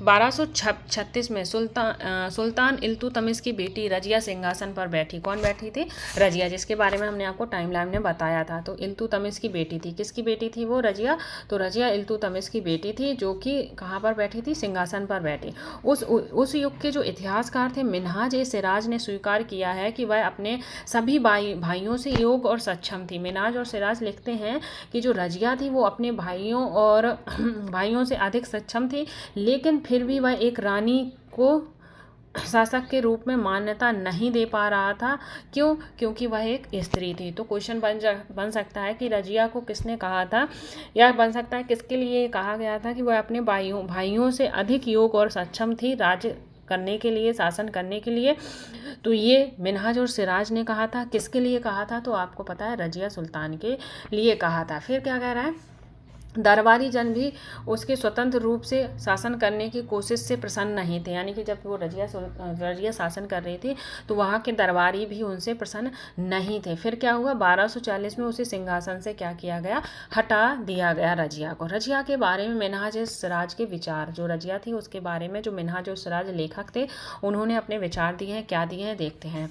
1236 में सुल्तान इल्तुतमिश की बेटी रजिया सिंहासन पर बैठी। कौन बैठी थी? रजिया, जिसके बारे में हमने आपको टाइमलाइन में बताया था। तो इल्तुतमिश की बेटी थी। किसकी बेटी थी वो? रजिया। तो रजिया इल्तुतमिश की बेटी थी, जो कि कहाँ पर बैठी थी? सिंहासन पर बैठी। उस युग के जो इतिहासकार थे मिन्हाज ए सिराज ने स्वीकार किया है कि वह अपने सभी भाइयों से योग्य और सक्षम थी। मिन्हाज और सिराज लिखते हैं कि जो रजिया थी वो अपने भाइयों से अधिक सक्षम थी, लेकिन फिर भी वह एक रानी को शासक के रूप में मान्यता नहीं दे पा रहा था। क्यों? क्योंकि वह एक स्त्री थी। तो क्वेश्चन बन सकता है कि रजिया को किसने कहा था, या बन सकता है किसके लिए कहा गया था कि वह अपने भाइयों से अधिक योग्य और सक्षम थी राज्य करने के लिए, शासन करने के लिए। तो ये मिन्हाज और सिराज ने कहा था। किसके लिए कहा था? तो आपको पता है, रजिया सुल्तान के लिए कहा था। फिर क्या कह रहा है? दरबारी जन भी उसके स्वतंत्र रूप से शासन करने की कोशिश से प्रसन्न नहीं थे। यानी कि जब वो रजिया शासन कर रही थी तो वहाँ के दरबारी भी उनसे प्रसन्न नहीं थे। फिर क्या हुआ? 1240 में उसे सिंहासन से क्या किया गया? हटा दिया गया रजिया को। रजिया के बारे में मिन्हाज सिराज के विचार, जो रजिया थी उसके बारे में जो मिन्हाज और सिराज लेखक थे उन्होंने अपने विचार दिए हैं। क्या दिए हैं देखते हैं।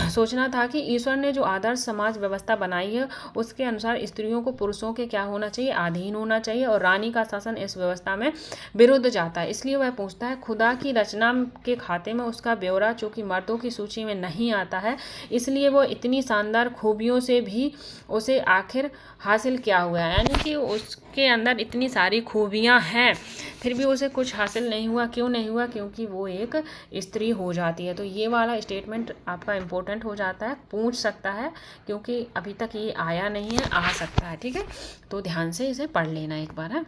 सोचना था कि ईश्वर ने जो आदर्श समाज व्यवस्था बनाई है उसके अनुसार स्त्रियों को पुरुषों के क्या होना चाहिए? अधीन होना चाहिए, और रानी का शासन इस व्यवस्था में विरुद्ध जाता है। इसलिए वह पूछता है खुदा की रचना के खाते में उसका ब्यौरा, चूंकि मर्दों की सूची में नहीं आता है, इसलिए वो इतनी शानदार खूबियों से भी उसे आखिर हासिल क्या हुआ है? यानी कि उसके अंदर इतनी सारी खूबियां हैं फिर भी उसे कुछ हासिल नहीं हुआ। क्यों नहीं हुआ? क्योंकि वो एक स्त्री हो जाती है। तो ये वाला स्टेटमेंट आपका इम्पोर्टेंट हो जाता है, पूछ सकता है, क्योंकि अभी तक ये आया नहीं है, आ सकता है। ठीक है, तो ध्यान से इसे पढ़ लेना एक बार है।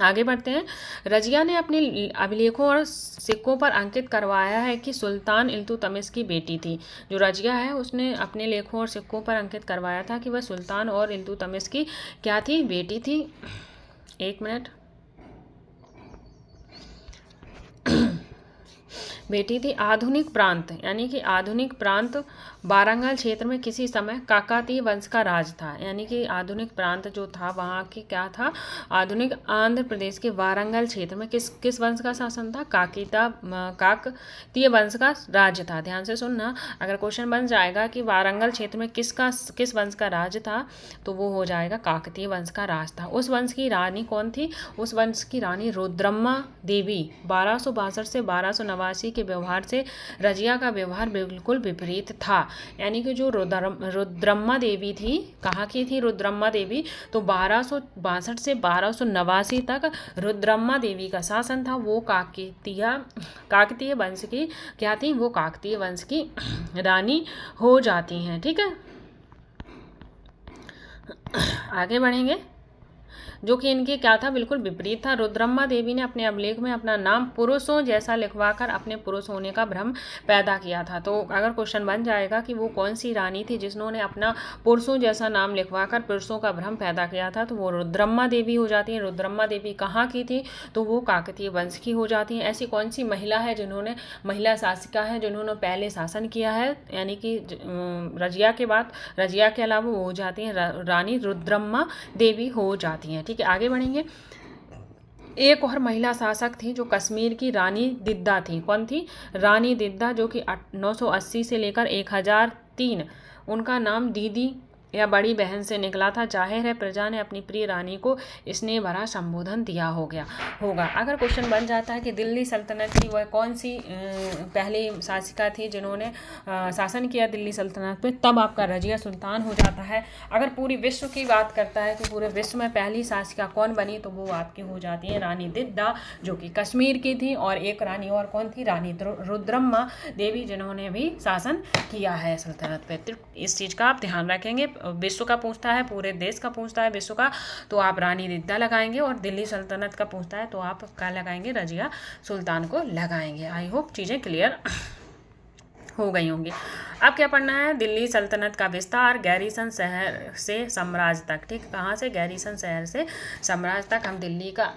आगे बढ़ते हैं। रजिया ने अपने अभिलेखों और सिक्कों पर अंकित करवाया है कि सुल्तान इल्तुतमिश की बेटी थी। जो रजिया है उसने अपने लेखों और सिक्कों पर अंकित करवाया था कि वह सुल्तान और इल्तुतमिश की क्या थी? बेटी थी। एक मिनट, बेटी थी। आधुनिक प्रांत, यानी कि आधुनिक प्रांत वारंगल क्षेत्र में किसी समय काकतीय वंश का राज था। यानी कि आधुनिक प्रांत जो था वहाँ के क्या था? आधुनिक आंध्र प्रदेश के वारंगल क्षेत्र में किस वंश का शासन था? काकतीय वंश का राज था। ध्यान से सुनना, अगर क्वेश्चन बन जाएगा कि वारंगल क्षेत्र में किस वंश का राज था, तो वो हो जाएगा काकतीय वंश का राज था। उस वंश की रानी कौन थी? उस वंश की रानी रुद्रम्मा देवी। 1262 से 1289 के व्यवहार से रजिया का व्यवहार बिल्कुल विपरीत था। यानी कि जो रुद्रम्मा देवी थी, कहाँ की थी रुद्रम्मा देवी? तो 1262 से 1289 तक रुद्रम्मा देवी का शासन था। वो काकतीय वंश की क्या थी? वो काकतीय वंश की रानी हो जाती हैं। ठीक है, आगे बढ़ेंगे। जो कि इनके क्या था? बिल्कुल विपरीत था। रुद्रम्मा देवी ने अपने अभिलेख में अपना नाम पुरुषों जैसा लिखवाकर अपने पुरुष होने का भ्रम पैदा किया था। तो अगर क्वेश्चन बन जाएगा कि वो कौन सी रानी थी जिन्होंने अपना पुरुषों जैसा नाम लिखवाकर पुरुषों का भ्रम पैदा किया था, तो वो रुद्रम्मा देवी हो जाती है। रुद्रम्मा देवी कहाँ की थी? तो वो काकतीय वंश की हो जाती है। ऐसी कौन सी महिला है जिन्होंने, महिला शासिका है जिन्होंने पहले शासन किया है? यानी कि रजिया के बाद, रजिया के अलावा वो हो जाती हैं रानी रुद्रम्मा देवी हो जाती हैं। ठीक है, आगे बढ़ेंगे। एक और महिला शासक थी जो कश्मीर की रानी दिद्दा थी। कौन थी? रानी दिद्दा, जो कि 980 से लेकर 1003। उनका नाम दीदी या बड़ी बहन से निकला था। जाहिर है प्रजा ने अपनी प्रिय रानी को स्नेह भरा संबोधन दिया होगा। अगर क्वेश्चन बन जाता है कि दिल्ली सल्तनत की वह कौन सी पहली शासिका थी जिन्होंने शासन किया दिल्ली सल्तनत पे, तब आपका रजिया सुल्तान हो जाता है। अगर पूरी विश्व की बात करता है कि पूरे विश्व में पहली शासिका कौन बनी, तो वो आपकी हो जाती है रानी दिद्दा, जो कि कश्मीर की थी। और एक रानी और कौन थी, रानी रुद्रम्मा देवी, जिन्होंने भी शासन किया है सल्तनत पे। तो इस चीज़ का आप ध्यान रखेंगे। विश्व का पूछता है, पूरे देश का पूछता है विश्व का, तो आप रानी दिद्दा लगाएंगे। और दिल्ली सल्तनत का पूछता है तो आप क्या लगाएंगे, रजिया सुल्तान को लगाएंगे। आई होप चीज़ें क्लियर हो गई होंगी। अब क्या पढ़ना है, दिल्ली सल्तनत का विस्तार गैरीसन शहर से साम्राज्य तक। ठीक, कहाँ से, गैरीसन शहर से साम्राज्य तक हम दिल्ली का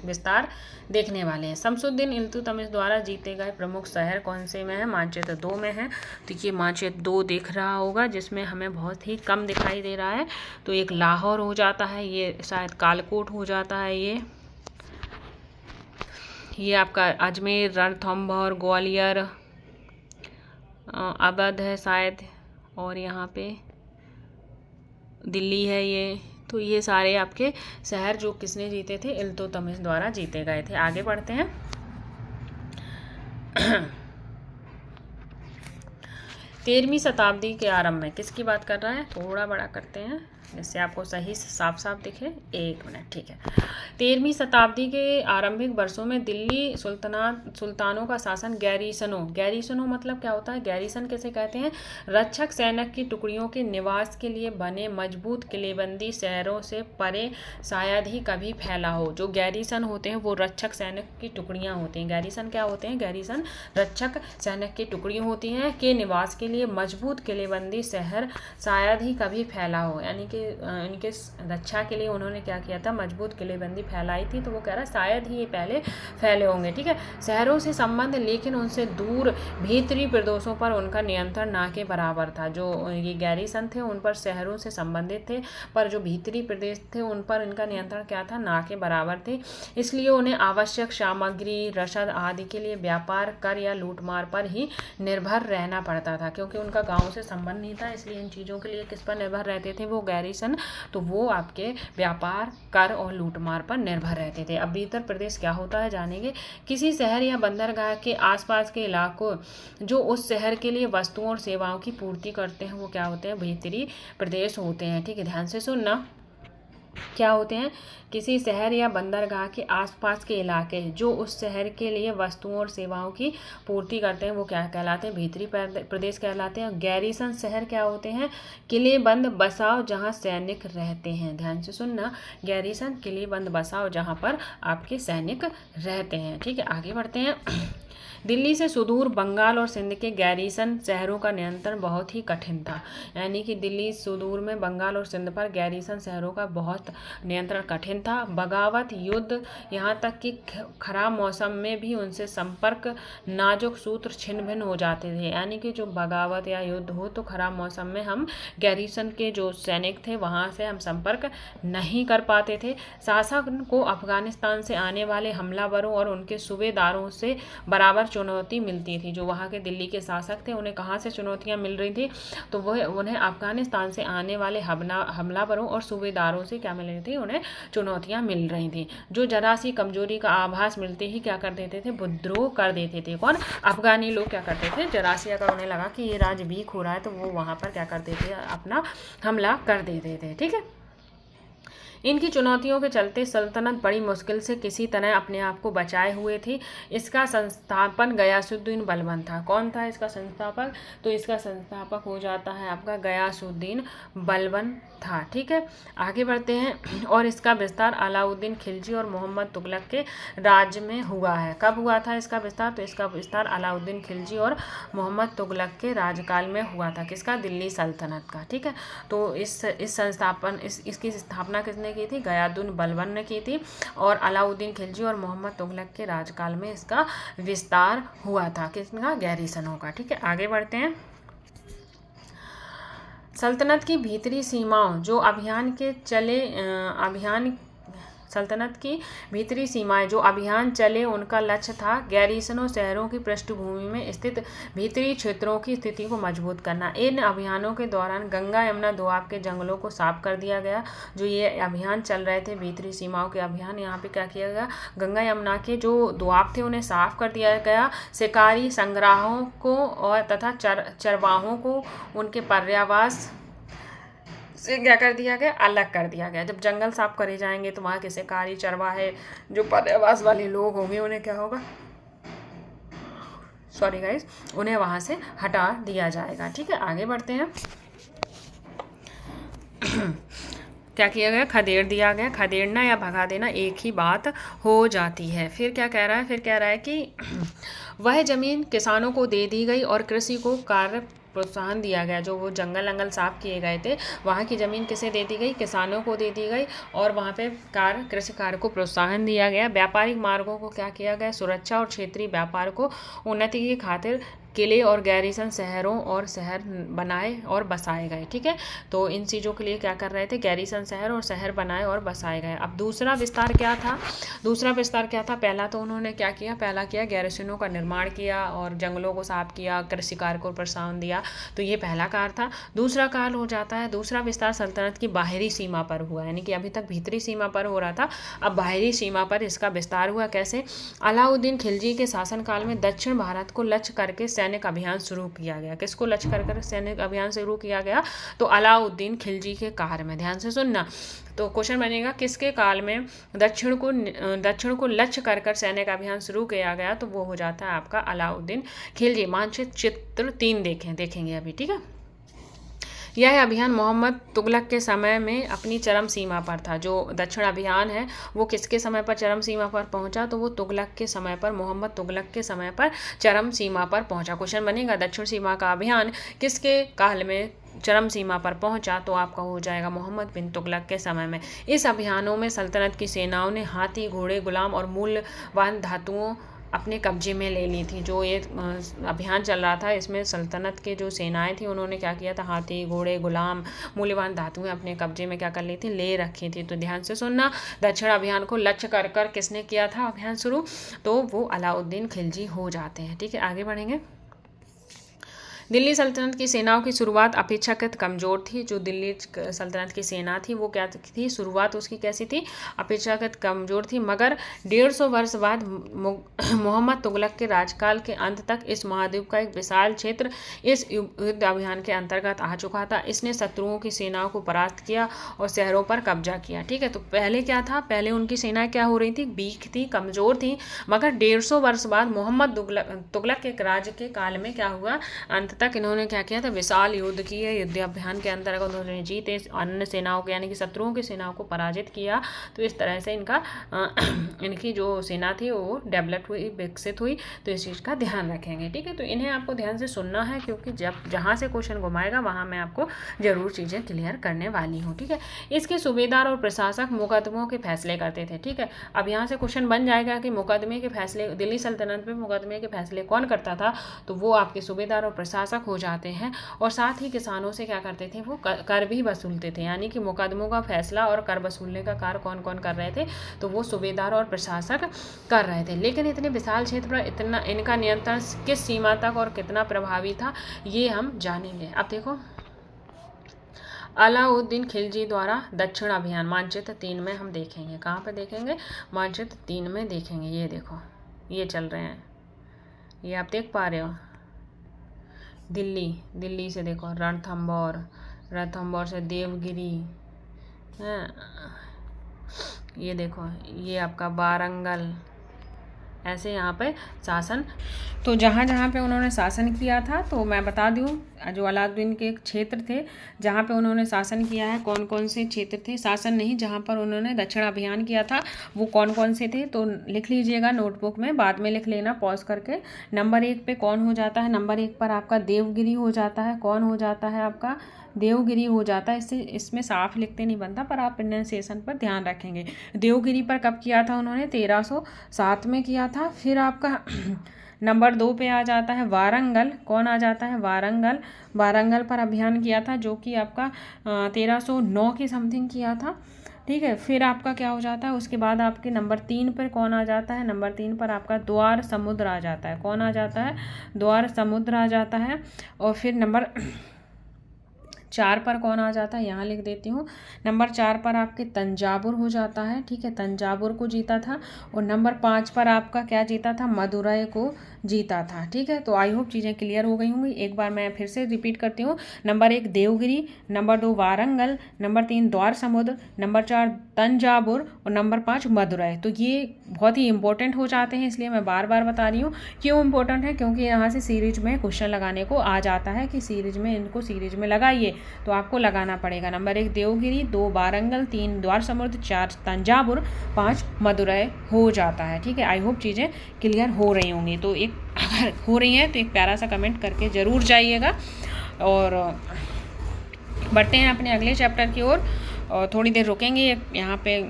विस्तार देखने वाले हैं। शमसुद्दीन इल्तुतमिश द्वारा जीते गए प्रमुख शहर कौन से में है, मानचित्र 2 में है। तो ये मानचित्र 2 दिख रहा होगा, जिसमें हमें बहुत ही कम दिखाई दे रहा है। तो एक लाहौर हो जाता है, ये शायद कालकोट हो जाता है, ये आपका अजमेर, रणथंभौर, ग्वालियर, अवध है शायद, और यहाँ पे दिल्ली है ये। तो ये सारे आपके शहर जो किसने जीते थे, इल्तुतमिश द्वारा जीते गए थे। आगे बढ़ते हैं। 13वीं शताब्दी के आरंभ में किसकी बात कर रहा है, थोड़ा बड़ा करते हैं जिससे आपको सही साफ साफ दिखे। 1 मिनट, ठीक है। 13वीं शताब्दी के आरंभिक वर्षों में दिल्ली सुल्तानों का शासन गैरीसनों मतलब क्या होता है, गैरीसन किसे कहते हैं, रक्षक सैनिक की टुकड़ियों के निवास के लिए बने मजबूत किलेबंदी शहरों से परे शायद ही कभी फैला हो। जो गैरीसन होते हैं वो रक्षक सैनिक की टुकड़ियाँ होती हैं। गैरीसन क्या होते हैं, गैरीसन रक्षक सैनिक की टुकड़ियाँ होती हैं के निवास के लिए मजबूत किलेबंदी शहर शायद ही कभी फैला हो। यानी कि इनके रक्षा के लिए उन्होंने क्या किया था, मजबूत किलेबंदी फैलाई थी। तो वो कह रहा है शायद ही ये पहले फैले होंगे। ठीक है, शहरों से संबंध लेकिन उनसे दूर भीतरी प्रदेशों पर उनका नियंत्रण ना के बराबर था। जो ये गैरीसन थे उन पर शहरों से संबंधित थे, पर जो भीतरी प्रदेश थे उन पर इनका नियंत्रण क्या था, ना के बराबर थे। इसलिए उन्हें आवश्यक सामग्री, रसद आदि के लिए व्यापार, कर या लूटमार पर ही निर्भर रहना पड़ता था। क्योंकि उनका गाँव से संबंध नहीं था, इसलिए इन चीज़ों के लिए किस पर निर्भर रहते थे वो गैरीसन, तो वो आपके व्यापार, कर और लूटमार पर निर्भर रहते थे। अब भीतर प्रदेश क्या होता है जानेंगे। किसी शहर या बंदरगाह के आसपास के इलाकों जो उस शहर के लिए वस्तुओं और सेवाओं की पूर्ति करते हैं वो क्या होते हैं, भीतरी प्रदेश होते हैं। ठीक है, ध्यान से सुनना, क्या होते हैं, किसी शहर या बंदरगाह के आसपास के इलाके जो उस शहर के लिए वस्तुओं और सेवाओं की पूर्ति करते हैं वो क्या कहलाते हैं, भीतरी प्रदेश कहलाते हैं। गैरीसन शहर क्या होते हैं, किलेबंद बसाव जहां सैनिक रहते हैं। ध्यान से सुनना, गैरीसन किलेबंद बसाव जहां पर आपके सैनिक रहते हैं। ठीक है, आगे बढ़ते हैं। दिल्ली से सुदूर बंगाल और सिंध के गैरीसन शहरों का नियंत्रण बहुत ही कठिन था। यानी कि दिल्ली सुदूर में बंगाल और सिंध पर गैरीसन शहरों का बहुत नियंत्रण कठिन था। बगावत, युद्ध, यहाँ तक कि खराब मौसम में भी उनसे संपर्क नाजुक सूत्र छिन्न भिन्न हो जाते थे। यानी कि जो बगावत या युद्ध हो तो खराब मौसम में हम गैरीसन के जो सैनिक थे वहाँ से हम संपर्क नहीं कर पाते थे। शासक को अफगानिस्तान से आने वाले हमलावरों और उनके सूबेदारों से बराबर चुनौती मिलती थी। जो वहाँ के दिल्ली के शासक थे उन्हें कहाँ से चुनौतियाँ मिल रही थी, तो वह उन्हें अफगानिस्तान से आने वाले हमलावरों और सूबेदारों से क्या मिल रही थी, उन्हें चुनौतियाँ मिल रही थी। जो जरा सी कमजोरी का आभास मिलते ही क्या कर देते थे, विद्रोह कर देते थे। कौन, अफगानी लोग क्या करते थे, जरा सी अगर उन्हें लगा कि ये राज्य वीक हो रहा है तो वो वहाँ पर क्या करते थे, अपना हमला कर देते थे। ठीक है, इनकी चुनौतियों के चलते सल्तनत बड़ी मुश्किल से किसी तरह अपने आप को बचाए हुए थी। इसका संस्थापन गयासुद्दीन बलबन था। कौन था इसका संस्थापक, तो इसका संस्थापक हो जाता है आपका गयासुद्दीन बलबन था। ठीक है, आगे बढ़ते हैं। और इसका विस्तार अलाउद्दीन खिलजी और मोहम्मद तुगलक के राज्य में हुआ है। कब हुआ था इसका विस्तार, तो इसका विस्तार अलाउद्दीन खिलजी और मोहम्मद तुगलक के राजकाल में हुआ था। किसका, दिल्ली सल्तनत का। ठीक है, तो इसकी स्थापना किसने की थी, गयासुद्दीन बलबन ने की थी। और अलाउद्दीन खिलजी और मोहम्मद तुगलक के राजकाल में इसका विस्तार हुआ था। किसका, गैरीसनों का। ठीक है, आगे बढ़ते हैं। सल्तनत की भीतरी सीमाओं जो अभियान सल्तनत की भीतरी सीमाएं जो अभियान चले उनका लक्ष्य था गैरीसनों शहरों की पृष्ठभूमि में स्थित भीतरी क्षेत्रों की स्थिति को मजबूत करना। इन अभियानों के दौरान गंगा यमुना दोआब के जंगलों को साफ कर दिया गया। जो ये अभियान चल रहे थे भीतरी सीमाओं के अभियान, यहाँ पे क्या किया गया, गंगा यमुना के जो दोआब थे उन्हें साफ कर दिया गया। शिकारी संग्राहों को और तथा चरवाहों को उनके पर्यावास से क्या कर दिया गया, अलग कर दिया गया। जब जंगल साफ करे जाएंगे तो वहाँ के शिकारी चरवाहे जो पर्यावास वाले लोग होंगे उन्हें क्या होगा, सॉरी गाइस, उन्हें वहाँ से हटा दिया जाएगा। ठीक है, आगे बढ़ते हैं। क्या किया गया, खदेड़ दिया गया। खदेड़ना या भगा देना एक ही बात हो जाती है। फिर क्या कह रहा है, फिर कह रहा है कि वह जमीन किसानों को दे दी गई और कृषि को कार्य प्रोत्साहन दिया गया। जो वो जंगल साफ किए गए थे वहाँ की ज़मीन किसे दे दी गई, किसानों को दे दी गई और वहाँ पे कृषि कार्य को प्रोत्साहन दिया गया। व्यापारिक मार्गों को क्या किया गया, सुरक्षा और क्षेत्रीय व्यापार को उन्नति की खातिर किले और गैरीसन शहरों और शहर बनाए और बसाए गए। ठीक है, तो इन चीज़ों के लिए क्या कर रहे थे, गैरीसन शहर और शहर बनाए और बसाए गए। अब दूसरा विस्तार क्या था, दूसरा विस्तार क्या था, पहला तो उन्होंने क्या किया, पहला किया गैरीसनों का निर्माण किया और जंगलों को साफ किया, कृषि कार्य को प्रोत्साहन दिया, तो ये पहला कार्य था। दूसरा कार्य हो जाता है, दूसरा विस्तार सल्तनत की बाहरी सीमा पर हुआ, यानी कि अभी तक भीतरी सीमा पर हो रहा था, अब बाहरी सीमा पर इसका विस्तार हुआ। कैसे, अलाउद्दीन खिलजी के शासनकाल में दक्षिण भारत को लक्ष्य करके सैनिक अभियान शुरू किया गया। किसको लक्ष्य कर सैनिक अभियान शुरू किया गया, तो अलाउद्दीन खिलजी के काल में। ध्यान से सुनना, तो क्वेश्चन बनेगा किसके काल में दक्षिण को लक्ष्य कर सैनिक अभियान शुरू किया गया, तो वो हो जाता है आपका अलाउद्दीन खिलजी। मानचित्र चित्र 3 देखेंगे अभी। ठीक है, यह अभियान मोहम्मद तुगलक के समय में अपनी चरम सीमा पर था। जो दक्षिण अभियान है वो किसके समय पर चरम सीमा पर पहुंचा, तो वो तुगलक के समय पर, मोहम्मद तुगलक के समय पर चरम सीमा पर पहुंचा। क्वेश्चन बनेगा दक्षिण सीमा का अभियान किसके काल में चरम सीमा पर पहुंचा, तो आपका हो जाएगा मोहम्मद बिन तुगलक के समय में। इस अभियानों में सल्तनत की सेनाओं ने हाथी, घोड़े, गुलाम और मूल्यवान धातुओं अपने कब्जे में ले ली थी। जो ये अभियान चल रहा था इसमें सल्तनत के जो सेनाएं थी उन्होंने क्या किया था, हाथी, घोड़े, गुलाम, मूल्यवान धातुएं अपने कब्जे में क्या कर ली थी, ले रखी थी। तो ध्यान से सुनना, दक्षिण अभियान को लक्ष्य कर किसने किया था अभियान शुरू, तो वो अलाउद्दीन खिलजी हो जाते हैं। ठीक है, आगे बढ़ेंगे। दिल्ली सल्तनत की सेनाओं की शुरुआत अपेक्षाकृत कमज़ोर थी। जो दिल्ली सल्तनत की सेना थी वो क्या थी, शुरुआत उसकी कैसी थी, अपेक्षाकृत कमज़ोर थी। मगर 150 वर्ष बाद मोहम्मद तुगलक के राजकाल के अंत तक इस महाद्वीप का एक विशाल क्षेत्र इस युद्ध अभियान के अंतर्गत आ चुका था। इसने शत्रुओं की सेनाओं को परास्त किया और शहरों पर कब्जा किया। ठीक है, तो पहले क्या था, पहले उनकी सेनाएं क्या हो रही थी, वीक थी, कमज़ोर थी। मगर 150 वर्ष बाद मोहम्मद तुगलक के राज्य के काल में क्या हुआ, अंत तक इन्होंने क्या किया था, विशाल युद्ध किए। युद्ध अभियान के अंतर्गत उन्होंने जीते, अन्य सेनाओं के यानी कि शत्रुओं की सेनाओं को पराजित किया। तो इस तरह से इनकी जो सेना थी वो डेवलप हुई, विकसित हुई। तो इस चीज़ का ध्यान रखेंगे। ठीक है, तो इन्हें आपको ध्यान से सुनना है क्योंकि जब जहाँ से क्वेश्चन घुमाएगा वहाँ मैं आपको जरूर चीज़ें क्लियर करने वाली हूँ। ठीक है, इसके सूबेदार और प्रशासक मुकदमों के फैसले करते थे। ठीक है, अब यहाँ से क्वेश्चन बन जाएगा कि मुकदमे के फैसले, दिल्ली सल्तनत में मुकदमे के फैसले कौन करता था, तो वो आपके सूबेदार और प्रशासक हो जाते हैं। और साथ ही किसानों से क्या करते थे, वो कर भी वसूलते थे। यानी कि मुकदमों का फैसला और कर वसूलने का कार्य कौन कौन कर रहे थे, तो वो सूबेदार और प्रशासक कर रहे थे। लेकिन इतने विशाल क्षेत्र पर इतना इनका नियंत्रण किस सीमा तक और कितना प्रभावी था, ये हम जानेंगे। अब देखो, अलाउद्दीन खिलजी द्वारा दक्षिण अभियान मानचित्र 3 में हम देखेंगे। कहाँ पे देखेंगे, मानचित्र 3 में देखेंगे। ये देखो, ये चल रहे हैं, ये आप देख पा रहे हो। दिल्ली से देखो रणथंभौर से देवगिरी, ये देखो, ये आपका वारंगल, ऐसे यहाँ पे शासन। तो जहाँ जहाँ पे उन्होंने शासन किया था, तो मैं बता दूँ जो अलाउद्दीन के क्षेत्र थे जहाँ पे उन्होंने शासन किया है, कौन कौन से क्षेत्र थे, शासन नहीं, जहाँ पर उन्होंने दक्षिण अभियान किया था वो कौन कौन से थे, तो लिख लीजिएगा नोटबुक में, बाद में लिख लेना पॉज करके। नंबर 1 पे कौन हो जाता है, नंबर 1 पर आपका देवगिरी हो जाता है। कौन हो जाता है आपका, देवगिरी हो जाता है। इसमें साफ लिखते नहीं बनता, पर आप प्रोनाउंसिएशन पर ध्यान रखेंगे। देवगिरी पर कब किया था उन्होंने, 1307 में किया था। फिर आपका नंबर 2 पे आ जाता है वारंगल। कौन आ जाता है, वारंगल पर अभियान किया था, जो कि आपका 1309 के समथिंग किया था। ठीक है। फिर आपका क्या हो जाता है, उसके बाद आपके नंबर 3 पर कौन आ जाता है, नंबर 3 पर आपका द्वार समुद्र आ जाता है। कौन आ जाता है, द्वार समुद्र आ जाता है। और फिर नंबर 4 पर कौन आ जाता है, यहाँ लिख देती हूँ। नंबर 4 पर आपके तंजावुर हो जाता है, ठीक है, तंजावुर को जीता था। और नंबर 5 पर आपका क्या जीता था, मदुरई को जीता था। ठीक है, तो आई होप चीज़ें क्लियर हो गई होंगी। एक बार मैं फिर से रिपीट करती हूँ। Number 1 Devagiri, number 2 Warangal, number 3 द्वार समुद्र, नंबर 4 तंजावुर और नंबर 5 मदुरई। तो ये बहुत ही इंपॉर्टेंट हो जाते हैं, इसलिए मैं बार बार बता रही हूँ। क्यों इंपॉर्टेंट है, क्योंकि यहाँ से सीरीज में क्वेश्चन लगाने को आ जाता है कि सीरीज में इनको सीरीज में लगाइए, तो आपको लगाना पड़ेगा। नंबर 1 देवगिरी, 2 वारंगल, 3 द्वार समुद्र, 4 तंजावुर, 5 मदुरई हो जाता है। ठीक है, आई होप चीज़ें क्लियर हो रही होंगी। तो एक अगर हो रही हैं तो एक प्यारा सा कमेंट करके ज़रूर जाइएगा। और बढ़ते हैं अपने अगले चैप्टर की ओर। और थोड़ी देर रुकेंगे, यहाँ पे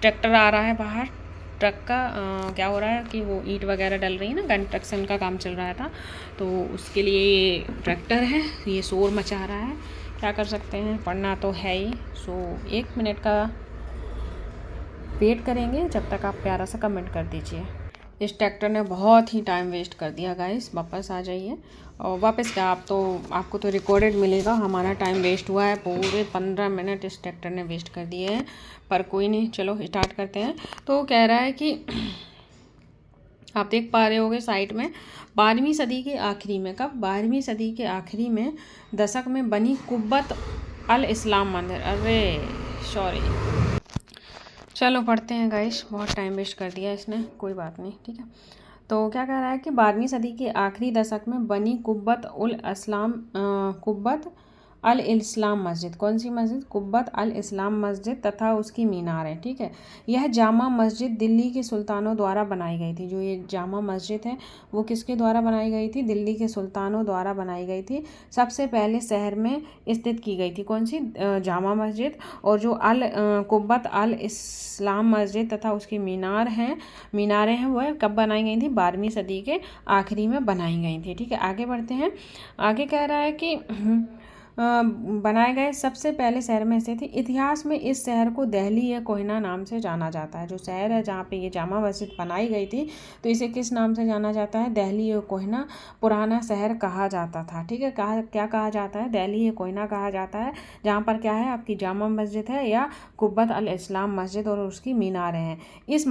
ट्रैक्टर आ रहा है बाहर, ट्रक का क्या हो रहा है कि वो ईंट वगैरह डल रही है ना, कंस्ट्रक्शन का काम चल रहा था, तो उसके लिए ये ट्रैक्टर है, ये शोर मचा रहा है। क्या कर सकते हैं, पढ़ना तो है ही। सो 1 मिनट का वेट करेंगे, जब तक आप प्यारा सा कमेंट कर दीजिए। इस ट्रैक्टर ने बहुत ही टाइम वेस्ट कर दिया गाइस, वापस आ जाइए। और वापस क्या, आपको तो रिकॉर्डेड मिलेगा, हमारा टाइम वेस्ट हुआ है, पूरे 15 मिनट इस ट्रैक्टर ने वेस्ट कर दिए हैं। पर कोई नहीं, चलो स्टार्ट करते हैं। तो कह रहा है कि आप देख पा रहे होगे साइड में, 12वीं सदी के आखिरी में, कब, 12वीं सदी के आखिरी में दशक में बनी कुब्बत अल इस्लाम मंदिर। अरे सॉरी, चलो पढ़ते हैं गाइस, बहुत टाइम वेस्ट कर दिया इसने, कोई बात नहीं, ठीक है। तो क्या कह रहा है कि 12वीं सदी के आखिरी दशक में बनी कुब्बत अल इस्लाम मस्जिद। कौन सी मस्जिद, कुब्बत अल इस्लाम मस्जिद तथा उसकी मीनार है। ठीक है, यह जामा मस्जिद दिल्ली के सुल्तानों द्वारा बनाई गई थी। जो ये जामा मस्जिद है वो किसके द्वारा बनाई गई थी, दिल्ली के सुल्तानों द्वारा बनाई गई थी। सबसे पहले शहर में स्थित की गई थी, कौन सी, जामा मस्जिद। और जो कुब्बत अल इस्लाम मस्जिद तथा उसकी मीनारें हैं वह कब बनाई गई थी, 12वीं सदी के आखिरी में बनाई गई थी। ठीक है, आगे बढ़ते हैं। आगे कह रहा है कि बनाए गए सबसे पहले शहर में स्थित थी। इतिहास में इस शहर को दहली या कोहिना नाम से जाना जाता है। जो शहर है जहाँ पे ये जामा मस्जिद बनाई गई थी, तो इसे किस नाम से जाना जाता है, दहली या कोहिना पुराना शहर कहा जाता था। ठीक है, क्या कहा जाता है, दहली या कोहिना कहा जाता है, जहाँ पर क्या है, आपकी जामा मस्जिद है या कुब्बत अल इस्लाम मस्जिद और उसकी मीनारें हैं। इस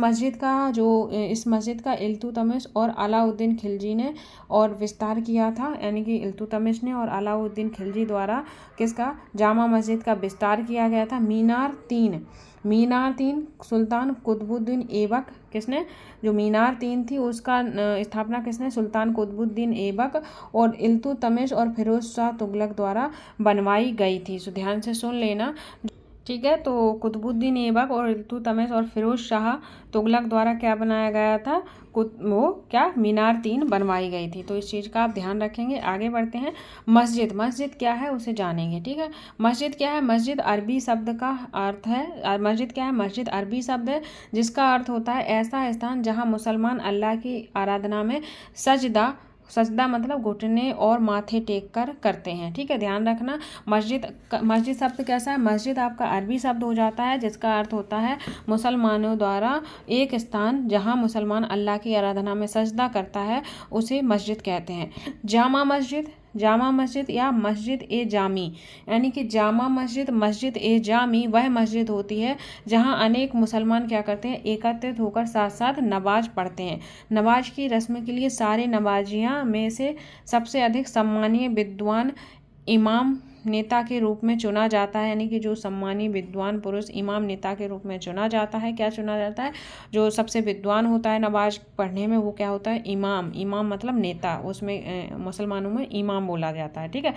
मस्जिद का इल्तुतमिश और अलाउद्दीन खिलजी ने और विस्तार किया था, यानी कि इल्तुतमिश ने और अलाउद्दीन खिलजी द्वारा किसका, जामा मस्जिद का विस्तार किया गया था। मीनार तीन सुल्तान कुतुबुद्दीन ऐबक, किसने, जो मीनार 3 थी उसका स्थापना किसने, सुल्तान कुतुबुद्दीन ऐबक और इल्तुतमिश और फिरोज शाह तुगलक द्वारा बनवाई गई थी। सो ध्यान से सुन लेना, ठीक है। तो कुतुबुद्दीन ऐबक और इल्तुतमिश और फिरोज शाह तुगलक द्वारा क्या बनाया गया था, मीनार 3 बनवाई गई थी। तो इस चीज़ का आप ध्यान रखेंगे। आगे बढ़ते हैं। मस्जिद क्या है उसे जानेंगे। ठीक है, मस्जिद क्या है, मस्जिद अरबी शब्द का अर्थ है, मस्जिद क्या है, मस्जिद अरबी शब्द है जिसका अर्थ होता है ऐसा स्थान जहाँ मुसलमान अल्लाह की आराधना में सजदा मतलब घुटने और माथे टेक कर करते हैं। ठीक है, ध्यान रखना। मस्जिद शब्द कैसा है, मस्जिद आपका अरबी शब्द हो जाता है जिसका अर्थ होता है मुसलमानों द्वारा एक स्थान जहां मुसलमान अल्लाह की आराधना में सजदा करता है, उसे मस्जिद कहते हैं। जामा मस्जिद या मस्जिद ए जामी, यानी कि जामा मस्जिद ए जामी वह मस्जिद होती है जहां अनेक मुसलमान क्या करते हैं, एकत्रित होकर साथ साथ नमाज पढ़ते हैं। नमाज की रस्म के लिए सारे नमाजियां में से सबसे अधिक सम्मानीय विद्वान इमाम नेता के रूप में चुना जाता है, यानी कि जो सम्मानीय विद्वान पुरुष इमाम नेता के रूप में चुना जाता है। क्या चुना जाता है, जो सबसे विद्वान होता है नमाज पढ़ने में वो क्या होता है, इमाम मतलब नेता, उसमें मुसलमानों में इमाम बोला जाता है। ठीक है,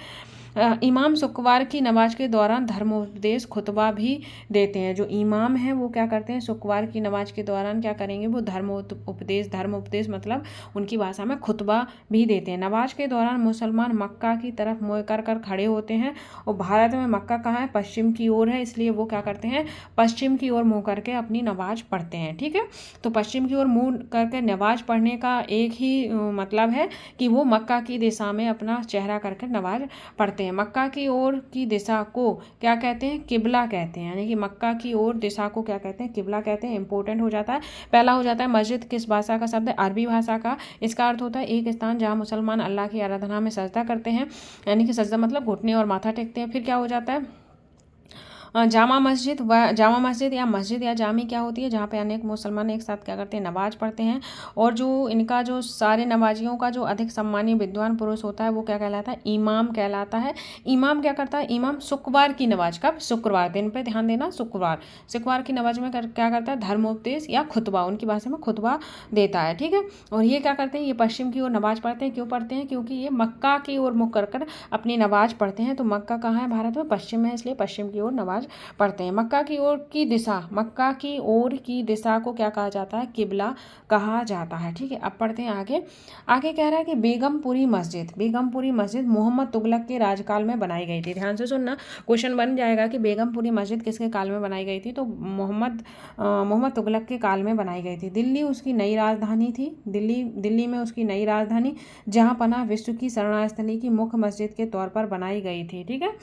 इमाम शुक्रवार की नमाज के दौरान धर्मोपदेश खुतबा भी देते हैं। जो इमाम हैं वो क्या करते हैं, शुक्रवार की नमाज के दौरान क्या करेंगे, वो धर्मोपदेश मतलब उनकी भाषा में खुतबा भी देते हैं। नमाज के दौरान मुसलमान मक्का की तरफ मुँह कर खड़े होते हैं। और भारत में मक्का कहाँ है, पश्चिम की ओर है, इसलिए वो क्या करते हैं, पश्चिम की ओर मुँह करके अपनी नमाज पढ़ते हैं। ठीक है, तो पश्चिम की ओर मुँह करके नमाज पढ़ने का एक ही मतलब है कि वो मक्का की दिशा में अपना चेहरा करके नमाज पढ़ते पढ़ते हैं। मक्का की ओर की दिशा को क्या कहते हैं? किबला कहते हैं। यानी कि मक्का की ओर दिशा को क्या कहते हैं? किबला कहते हैं। इंपॉर्टेंट हो जाता है। पहला हो जाता है मस्जिद किस भाषा का शब्द है? अरबी भाषा का। इसका अर्थ होता है एक स्थान जहाँ मुसलमान अल्लाह की आराधना में सजदा करते हैं। यानी कि सजदा मतलब घुटने और माथा टेकते हैं। फिर क्या हो जाता है? जामा मस्जिद या मस्जिद या जामी क्या होती है? जहाँ पे अनेक मुसलमान एक साथ क्या करते हैं? नमाज पढ़ते हैं। और जो इनका जो सारे नमाजियों का जो अधिक सम्मानीय विद्वान पुरुष होता है वो क्या कहलाता है? इमाम कहलाता है। इमाम क्या करता है? इमाम शुक्रवार की नमाज, कब? शुक्रवार, दिन पे ध्यान देना, शुक्रवार की नमाज में क्या करता है? धर्मोपदेश या खुतबा, उनकी भाषा में खुतबा देता है। ठीक है। और ये क्या करते हैं? ये पश्चिम की ओर नमाज पढ़ते हैं। क्यों पढ़ते हैं? क्योंकि ये मक्का की ओर मुख कर अपनी नमाज पढ़ते हैं। तो मक्का कहाँ है? भारत में पश्चिम में, इसलिए पश्चिम की ओर नमाज पढ़ते हैं। मक्का की ओर की दिशा को क्या कहा जाता है? किबला कहा जाता है। ठीक है। अब पढ़ते हैं आगे कह रहा है कि बेगमपुरी मस्जिद मोहम्मद तुगलक के राजकाल में बनाई गई थी। ध्यान से सुनना, क्वेश्चन बन जाएगा कि बेगमपुरी मस्जिद किसके काल में बनाई गई थी? तो मोहम्मद तुगलक के काल में बनाई गई थी। दिल्ली उसकी नई राजधानी थी। दिल्ली में उसकी नई राजधानी जहाँ पनाह विश्व की शरणास्थली की मुख्य मस्जिद के तौर पर बनाई गई थी। ठीक है।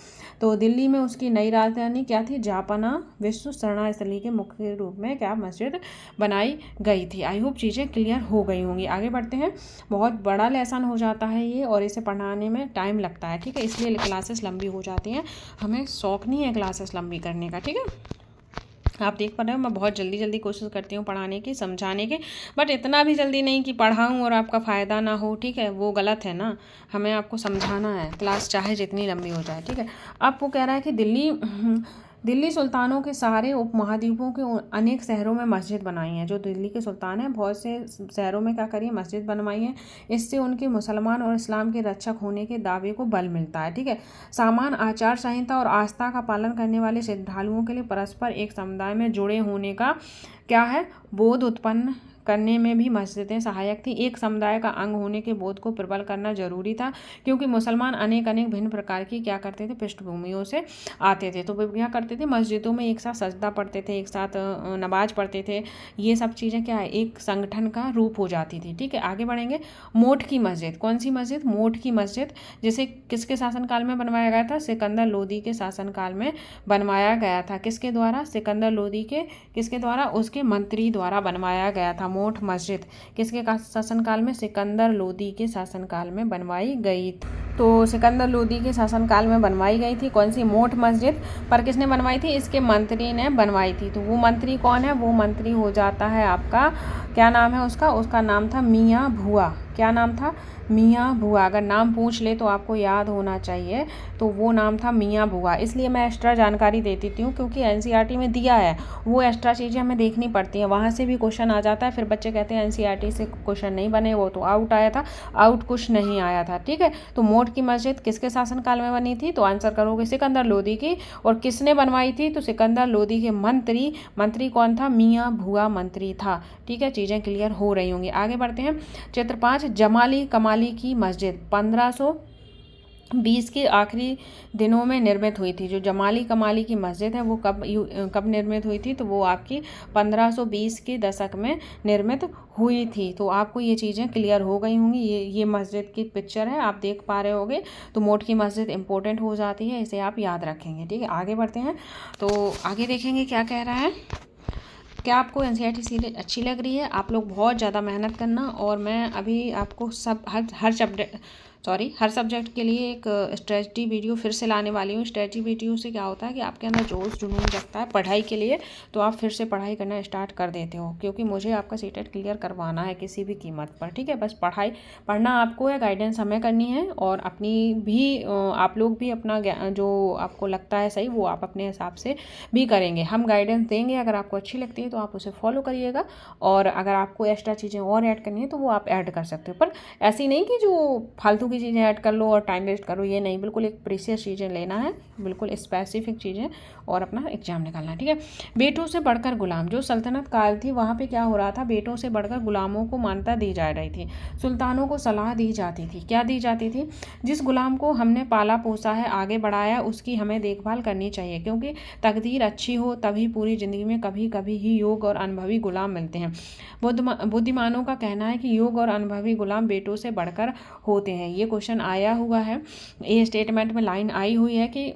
तो दिल्ली में उसकी नई राजधानी क्या थी? जापाना विश्व शरणास्थली के मुख्य रूप में क्या मस्जिद बनाई गई थी। आई होप चीज़ें क्लियर हो गई होंगी। आगे बढ़ते हैं। बहुत बड़ा लेसन हो जाता है ये और इसे पढ़ाने में टाइम लगता है। ठीक है। इसलिए क्लासेस लंबी हो जाती हैं। हमें शौक नहीं है क्लासेस लंबी करने का। ठीक है। आप देख पा रहे हो मैं बहुत जल्दी कोशिश करती हूँ पढ़ाने की, समझाने की, बट इतना भी जल्दी नहीं कि पढ़ाऊँ और आपका फ़ायदा ना हो। ठीक है। वो गलत है ना। हमें आपको समझाना है, क्लास चाहे जितनी लंबी हो जाए। ठीक है। अब वो कह रहा है कि दिल्ली सुल्तानों के सारे उपमहाद्वीपों के अनेक शहरों में मस्जिद बनाई हैं। जो दिल्ली के सुल्तान हैं बहुत से शहरों में क्या करी है? मस्जिद बनवाई है। इससे उनके मुसलमान और इस्लाम के रक्षक होने के दावे को बल मिलता है। ठीक है। सामान आचार संहिता और आस्था का पालन करने वाले श्रद्धालुओं के लिए परस्पर एक समुदाय में जुड़े होने का क्या है? बोध उत्पन्न करने में भी मस्जिदें सहायक थी। एक समुदाय का अंग होने के बोध को प्रबल करना जरूरी था, क्योंकि मुसलमान अनेक भिन्न प्रकार की क्या करते थे? पृष्ठभूमियों से आते थे। तो वे क्या करते थे? मस्जिदों में एक साथ सजदा पढ़ते थे, एक साथ नमाज पढ़ते थे। ये सब चीज़ें क्या है? एक संगठन का रूप हो जाती थी। ठीक है। आगे बढ़ेंगे। मोठ की मस्जिद, कौन सी मस्जिद? मोठ की मस्जिद, जिसे किसके शासनकाल में बनवाया गया था? सिकंदर लोदी के शासनकाल में बनवाया गया था। किसके द्वारा? सिकंदर लोदी के किसके द्वारा? उसके मंत्री द्वारा बनवाया गया था। मोठ मस्जिद किसके शासनकाल में? सिकंदर लोदी के शासनकाल में बनवाई गई। तो सिकंदर लोदी के शासनकाल में बनवाई गई थी कौन सी? मोठ मस्जिद। पर किसने बनवाई थी? इसके मंत्री ने बनवाई थी। तो वो मंत्री कौन है? वो मंत्री हो जाता है आपका, क्या नाम है उसका? उसका नाम था मियाँ भुआ। क्या नाम था? मियाँ भुआ। अगर नाम पूछ ले तो आपको याद होना चाहिए। तो वो नाम था मियाँ भुआ। इसलिए मैं एक्स्ट्रा जानकारी दे देती हूँ क्योंकि एनसीईआरटी में दिया है, वो एक्स्ट्रा चीज़ें हमें देखनी पड़ती हैं। वहाँ से भी क्वेश्चन आ जाता है, फिर बच्चे कहते हैं एनसीईआरटी से क्वेश्चन नहीं बने, वो तो आउट आया था, आउट कुछ नहीं आया था। ठीक है। तो मोठ की मस्जिद किसके शासनकाल में बनी थी? तो आंसर करोगे सिकंदर लोदी की। और किसने बनवाई थी? तो सिकंदर लोदी के मंत्री कौन था? मियाँ भुआ मंत्री था। ठीक है। चीज़ें क्लियर हो रही होंगी। आगे बढ़ते हैं। चित्र 5, जमाली कमाली की मस्जिद 1520 के आखिरी दिनों में निर्मित हुई थी। जो जमाली कमाली की मस्जिद है वो कब निर्मित हुई थी? तो वो आपकी 1520 के दशक में निर्मित हुई थी। तो आपको ये चीज़ें क्लियर हो गई होंगी। ये मस्जिद की पिक्चर है, आप देख पा रहे होगे। तो मोठ की मस्जिद इंपॉर्टेंट हो जाती है, इसे आप याद रखेंगे। ठीक है। आगे बढ़ते हैं। तो आगे देखेंगे क्या कह रहा है। क्या आपको एनसीईआरटी सीरीज अच्छी लग रही है? आप लोग बहुत ज़्यादा मेहनत करना, और मैं अभी आपको हर सब्जेक्ट के लिए एक स्ट्रेटजी वीडियो फिर से लाने वाली हूँ। स्ट्रेटजी वीडियो से क्या होता है कि आपके अंदर जोश जुनून जगता है पढ़ाई के लिए, तो आप फिर से पढ़ाई करना स्टार्ट कर देते हो, क्योंकि मुझे आपका सीटेट क्लियर करवाना है किसी भी कीमत पर। ठीक है। बस पढ़ना आपको है, गाइडेंस हमें करनी है, और अपनी भी आप लोग भी अपना जो आपको लगता है सही वो आप अपने हिसाब से भी करेंगे। हम गाइडेंस देंगे, अगर आपको अच्छी लगती है तो आप उसे फॉलो करिएगा, और अगर आपको एक्स्ट्रा चीज़ें और ऐड करनी है तो वो आप ऐड कर सकते हो। पर ऐसी नहीं कि जो फालतू की चीज़ें ऐड कर लो और टाइम वेस्ट करो, ये नहीं। बिल्कुल एक प्रीशियस चीज़ें लेना है, बिल्कुल स्पेसिफिक चीज़ें, और अपना एग्जाम निकालना है। ठीक है। बेटों से बढ़कर गुलाम, जो सल्तनत काल थी वहाँ पे क्या हो रहा था? बेटों से बढ़कर गुलामों को मान्यता दी जा रही थी। सुल्तानों को सलाह दी जाती थी। क्या दी जाती थी? जिस गुलाम को हमने पाला पोसा है, आगे बढ़ाया, उसकी हमें देखभाल करनी चाहिए, क्योंकि तकदीर अच्छी हो तभी पूरी ज़िंदगी में कभी कभी ही योग्य और अनुभवी गुलाम मिलते हैं। बुद्धिमानों का कहना है कि योग्य और अनुभवी गुलाम बेटों से बढ़कर होते हैं। ये क्वेश्चन आया हुआ है, ये स्टेटमेंट में लाइन आई हुई है कि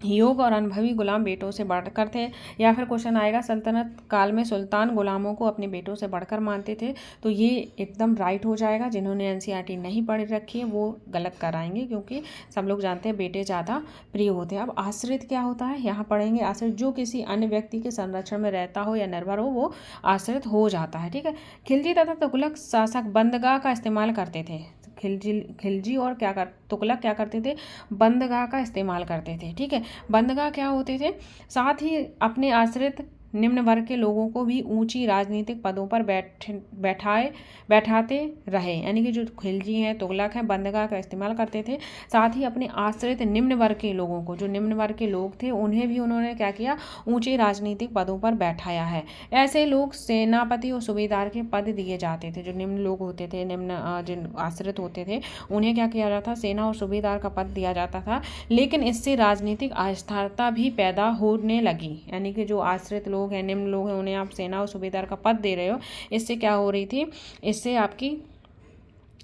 योग्य और अनुभवी गुलाम बेटों से बढ़कर थे। या फिर क्वेश्चन आएगा सल्तनत काल में सुल्तान गुलामों को अपने बेटों से बढ़कर मानते थे। तो ये एकदम राइट हो जाएगा। जिन्होंने एनसीईआरटी नहीं पढ़ रखी है वो गलत कराएंगे, क्योंकि सब लोग जानते हैं बेटे ज़्यादा प्रिय होते हैं। अब आश्रित क्या होता है यहाँ पढ़ेंगे। आश्रित जो किसी अन्य व्यक्ति के संरक्षण में रहता हो या निर्भर हो वो आश्रित हो जाता है। ठीक है। खिलजी तथा तुगलक शासक बंदगाह का इस्तेमाल करते थे। खिलजी और तुगलक क्या करते थे, बंदगाह का इस्तेमाल करते थे। ठीक है। बंदगाह क्या होते थे, साथ ही अपने आश्रित निम्न वर्ग के लोगों को भी ऊंची राजनीतिक पदों पर बैठाते रहे। यानी कि जो खिलजी हैं तुगलक हैं बंदगाह का इस्तेमाल करते थे, साथ ही अपने आश्रित निम्न वर्ग के लोगों को, जो निम्न वर्ग के लोग थे उन्हें भी उन्होंने क्या किया, ऊंचे राजनीतिक पदों पर बैठाया है। ऐसे लोग सेनापति और सूबेदार के पद दिए जाते थे। जो निम्न लोग होते थे, जिन आश्रित होते थे, उन्हें क्या किया जाता था, सेना और सूबेदार का पद दिया जाता था। लेकिन इससे राजनीतिक अस्थिरता भी पैदा होने लगी। यानी कि जो आश्रित लोग हैं, निम्न लोग हैं, उन्हें आप सेना और सूबेदार का पद दे रहे हो, इससे क्या हो रही थी, इससे आपकी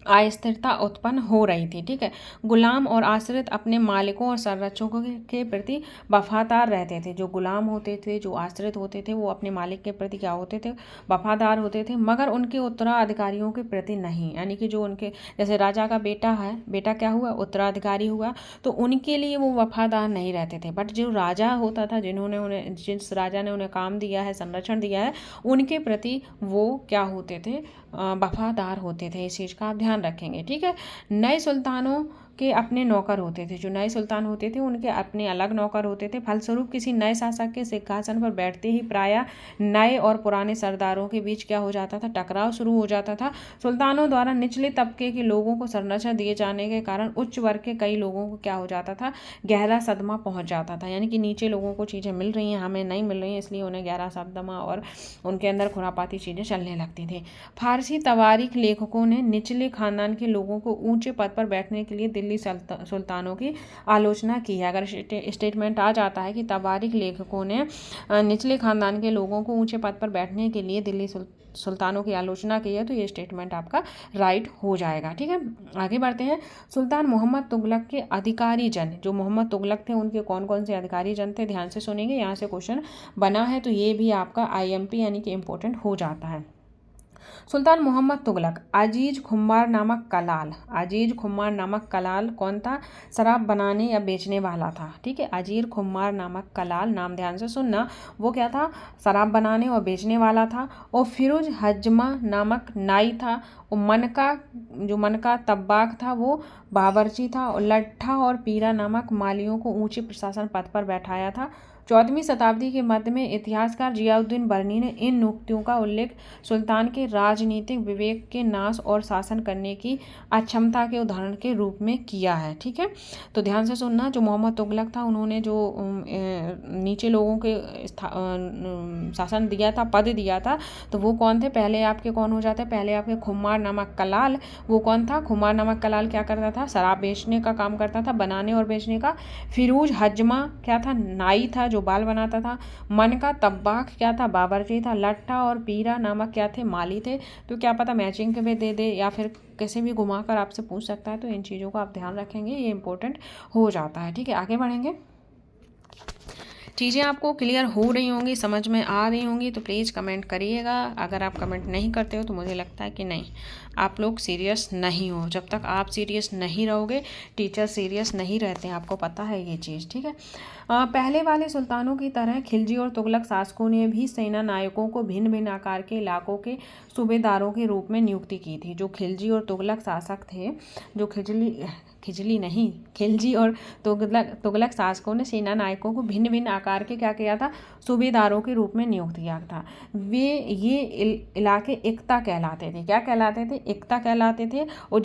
अस्थिरता उत्पन्न हो रही थी। ठीक है। गुलाम और आश्रित अपने मालिकों और संरक्षकों के प्रति वफादार रहते थे। जो गुलाम होते थे, जो आश्रित होते थे, वो अपने मालिक के प्रति क्या होते थे, वफादार होते थे, मगर उनके उत्तराधिकारियों के प्रति नहीं। यानी कि जो उनके, जैसे राजा का बेटा है, बेटा क्या हुआ, उत्तराधिकारी हुआ, तो उनके लिए वो वफादार नहीं रहते थे। बट जो राजा होता था, जिस राजा ने उन्हें काम दिया है, संरक्षण दिया है, उनके प्रति वो क्या होते थे, वफादार होते थे। इस चीज़ का आप ध्यान रखेंगे। ठीक है। नए सुल्तानों के अपने नौकर होते थे। जो नए सुल्तान होते थे उनके अपने अलग नौकर होते थे। फलस्वरूप किसी नए शासक के सिंहासन पर बैठते ही प्रायः नए और पुराने सरदारों के बीच क्या हो जाता था, टकराव शुरू हो जाता था। सुल्तानों द्वारा निचले तबके के लोगों को संरक्षण दिए जाने के कारण उच्च वर्ग के कई लोगों को क्या हो जाता था, गहरा सदमा पहुंच जाता था। यानी कि नीचे लोगों को चीज़ें मिल रही हैं, हमें नहीं मिल रही हैं, इसलिए उन्हें गहरा सदमा और उनके अंदर खुरापाती चीज़ें चलने लगती थी। फारसी तवारीख लेखकों ने निचले खानदान के लोगों को ऊंचे पद पर बैठने के लिए दिल्ली सुल्तानों की आलोचना की है। अगर स्टेटमेंट आ जाता है कि तवारीख लेखकों ने निचले खानदान के लोगों को ऊंचे पद पर बैठने के लिए दिल्ली सुल्तानों की आलोचना की है, तो ये स्टेटमेंट आपका राइट हो जाएगा। ठीक है। आगे बढ़ते हैं। सुल्तान मोहम्मद तुगलक के अधिकारी जन, जो मोहम्मद तुगलक थे उनके कौन कौन से अधिकारी जन थे, ध्यान से सुनेंगे, यहाँ से क्वेश्चन बना है, तो ये भी आपका IMP यानी कि इम्पोर्टेंट हो जाता है। सुल्तान मोहम्मद तुगलक अजीज खुम्मार नामक कलाल कौन था, शराब बनाने या बेचने वाला था। ठीक है। अजीज खुम्मार नामक कलाल, नाम ध्यान से सुनना, वो क्या था, शराब बनाने और बेचने वाला था। और फिरोज हजमा नामक नाई था। और मन का तब्बाक था वो बावर्ची था। और लट्ठा और पीरा नामक मालियों को ऊंचे प्रशासन पद पर बैठाया था। 14वीं शताब्दी के मध्य में इतिहासकार जियाउद्दीन बर्नी ने इन नियुक्तियों का उल्लेख सुल्तान के राजनीतिक विवेक के नाश और शासन करने की अक्षमता के उदाहरण के रूप में किया है। ठीक है। तो ध्यान से सुनना, जो मोहम्मद तुगलक था उन्होंने जो नीचे लोगों के शासन दिया था, पद दिया था, तो वो कौन थे, पहले आपके कौन हो जाते हैं, पहले आपके खुम्मार नामक कलाल। वो कौन था, खुम्मार नामक कलाल क्या करता था, शराब बेचने का काम करता था, बनाने और बेचने का। फिरोज हजमा क्या था, नाई था जो बाल बनाता था। मन का तब्बाक क्या था, बावर्ची था। लट्ठा और पीरा नामक क्या थे, माली थे। तो क्या पता मैचिंग के में दे या फिर कैसे भी घुमाकर आपसे पूछ सकता है, तो इन चीज़ों का आप ध्यान रखेंगे, ये इंपॉर्टेंट हो जाता है। ठीक है। आगे बढ़ेंगे। चीज़ें आपको क्लियर हो रही होंगी, समझ में आ रही होंगी, तो प्लीज़ कमेंट करिएगा। अगर आप कमेंट नहीं करते हो तो मुझे लगता है कि नहीं, आप लोग सीरियस नहीं हो। जब तक आप सीरियस नहीं रहोगे, टीचर सीरियस नहीं रहते हैं, आपको पता है ये चीज़। ठीक है। पहले वाले सुल्तानों की तरह खिलजी और तुगलक शासकों ने भी सेना नायकों को भिन्न भिन्न आकार के इलाकों के सूबेदारों के रूप में नियुक्ति की थी। जो खिलजी और तुगलक शासक थे, जो खिलजी और तुगलक शासकों ने सेना नायकों को भिन्न भिन्न आकार के क्या किया था, सूबेदारों के रूप में नियुक्त किया था। ये इलाके इक्ता कहलाते थे। क्या कहलाते थे, इक्ता कहलाते थे। और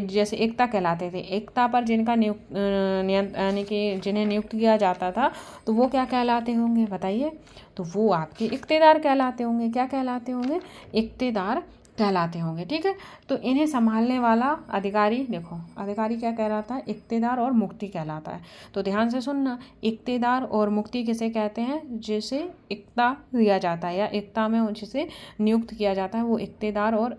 जैसे इक्ता कहलाते थे, इक्ता पर जिनका यानी कि जिन्हें नियुक्त किया जाता था, तो वो क्या कहलाते होंगे बताइए, तो वो आपके इक्तेदार कहलाते होंगे। क्या कहलाते होंगे, इक्तेदार कहलाते होंगे। ठीक है। तो इन्हें संभालने वाला अधिकारी, देखो अधिकारी क्या कहलाता है, इक्तेदार और मुक्ति कहलाता है। तो ध्यान से सुनना, इक्तेदार और मुक्ति किसे कहते हैं, जिसे इक्ता दिया जाता है या इक्ता में जिसे नियुक्त किया जाता है, वो इक्तेदार और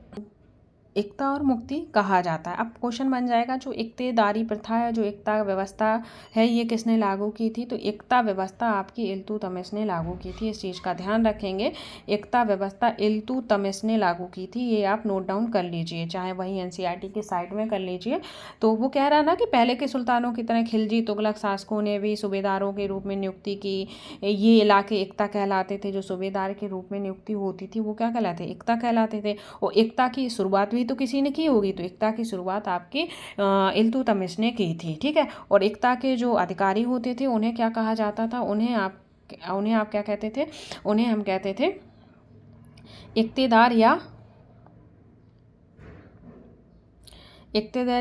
एकता और मुक्ति कहा जाता है। अब क्वेश्चन बन जाएगा, जो इक्तेदारी प्रथा है, जो एकता व्यवस्था है, ये किसने लागू की थी? तो एकता व्यवस्था आपकी इल्तुतमिश ने लागू की थी। इस चीज़ का ध्यान रखेंगे, एकता व्यवस्था इल्तुतमिश ने लागू की थी, ये आप नोट डाउन कर लीजिए, चाहे वही एनसीईआरटी की साइट में कर लीजिए। तो वो कह रहा ना कि पहले के सुल्तानों की तरह खिलजी तुगलक शासकों ने भी सूबेदारों के रूप में नियुक्ति की। ये इलाके एकता कहलाते थे, जो सूबेदार के रूप में नियुक्ति होती थी वो क्या कहलाते? एकता कहलाते थे। और एकता की शुरुआत भी तो किसी ने की होगी, तो एकता की शुरुआत आपकी इल्तुतमिश ने की थी, ठीक है। और एकता के जो अधिकारी होते थे उन्हें क्या कहा जाता था? उन्हें आप क्या कहते थे? उन्हें हम कहते थे इक्तेदार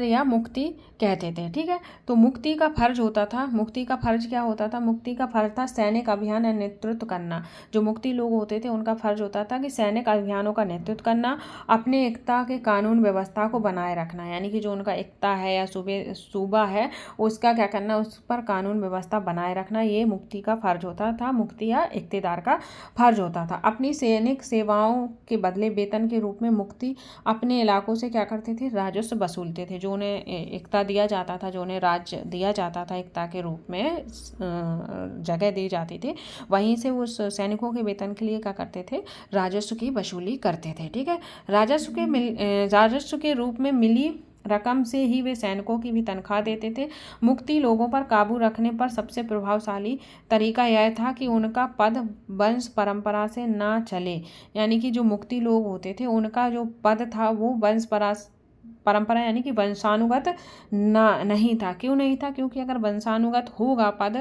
या मुक्ति कहते थे, ठीक है। तो मुक्ति का फर्ज होता था, मुक्ति का फर्ज क्या होता था? मुक्ति का फर्ज था सैनिक अभियान का नेतृत्व करना। जो मुक्ति लोग होते थे उनका फर्ज होता था कि सैनिक अभियानों का नेतृत्व करना, अपने एकता के कानून व्यवस्था को बनाए रखना, यानी कि जो उनका एकता है या सूबा है उसका क्या करना, उस पर कानून व्यवस्था बनाए रखना, ये मुक्ति का फर्ज होता था, मुक्ति या इक्तेदार का फर्ज होता था। अपनी सैनिक सेवाओं के बदले वेतन के रूप में मुक्ति अपने इलाकों से क्या करते थे? राजस्व वसूलते थे। जो उन्हें एकता दिया जाता था, जो उन्हें राज्य दिया जाता था एकता के रूप में, जगह दी जाती थी, वहीं से उस सैनिकों के वेतन के लिए क्या करते थे? राजस्व की वसूली करते थे, ठीक है। राजस्व के रूप में मिली रकम से ही वे सैनिकों की भी तनख्वाह देते थे। मुक्ति लोगों पर काबू रखने पर सबसे प्रभावशाली तरीका यह था कि उनका पद वंश परंपरा से ना चले, यानी कि जो मुक्ति लोग होते थे उनका जो पद था वो वंश परंपरा यानी कि वंशानुगत नहीं था। क्यों नहीं था? क्योंकि अगर वंशानुगत होगा पद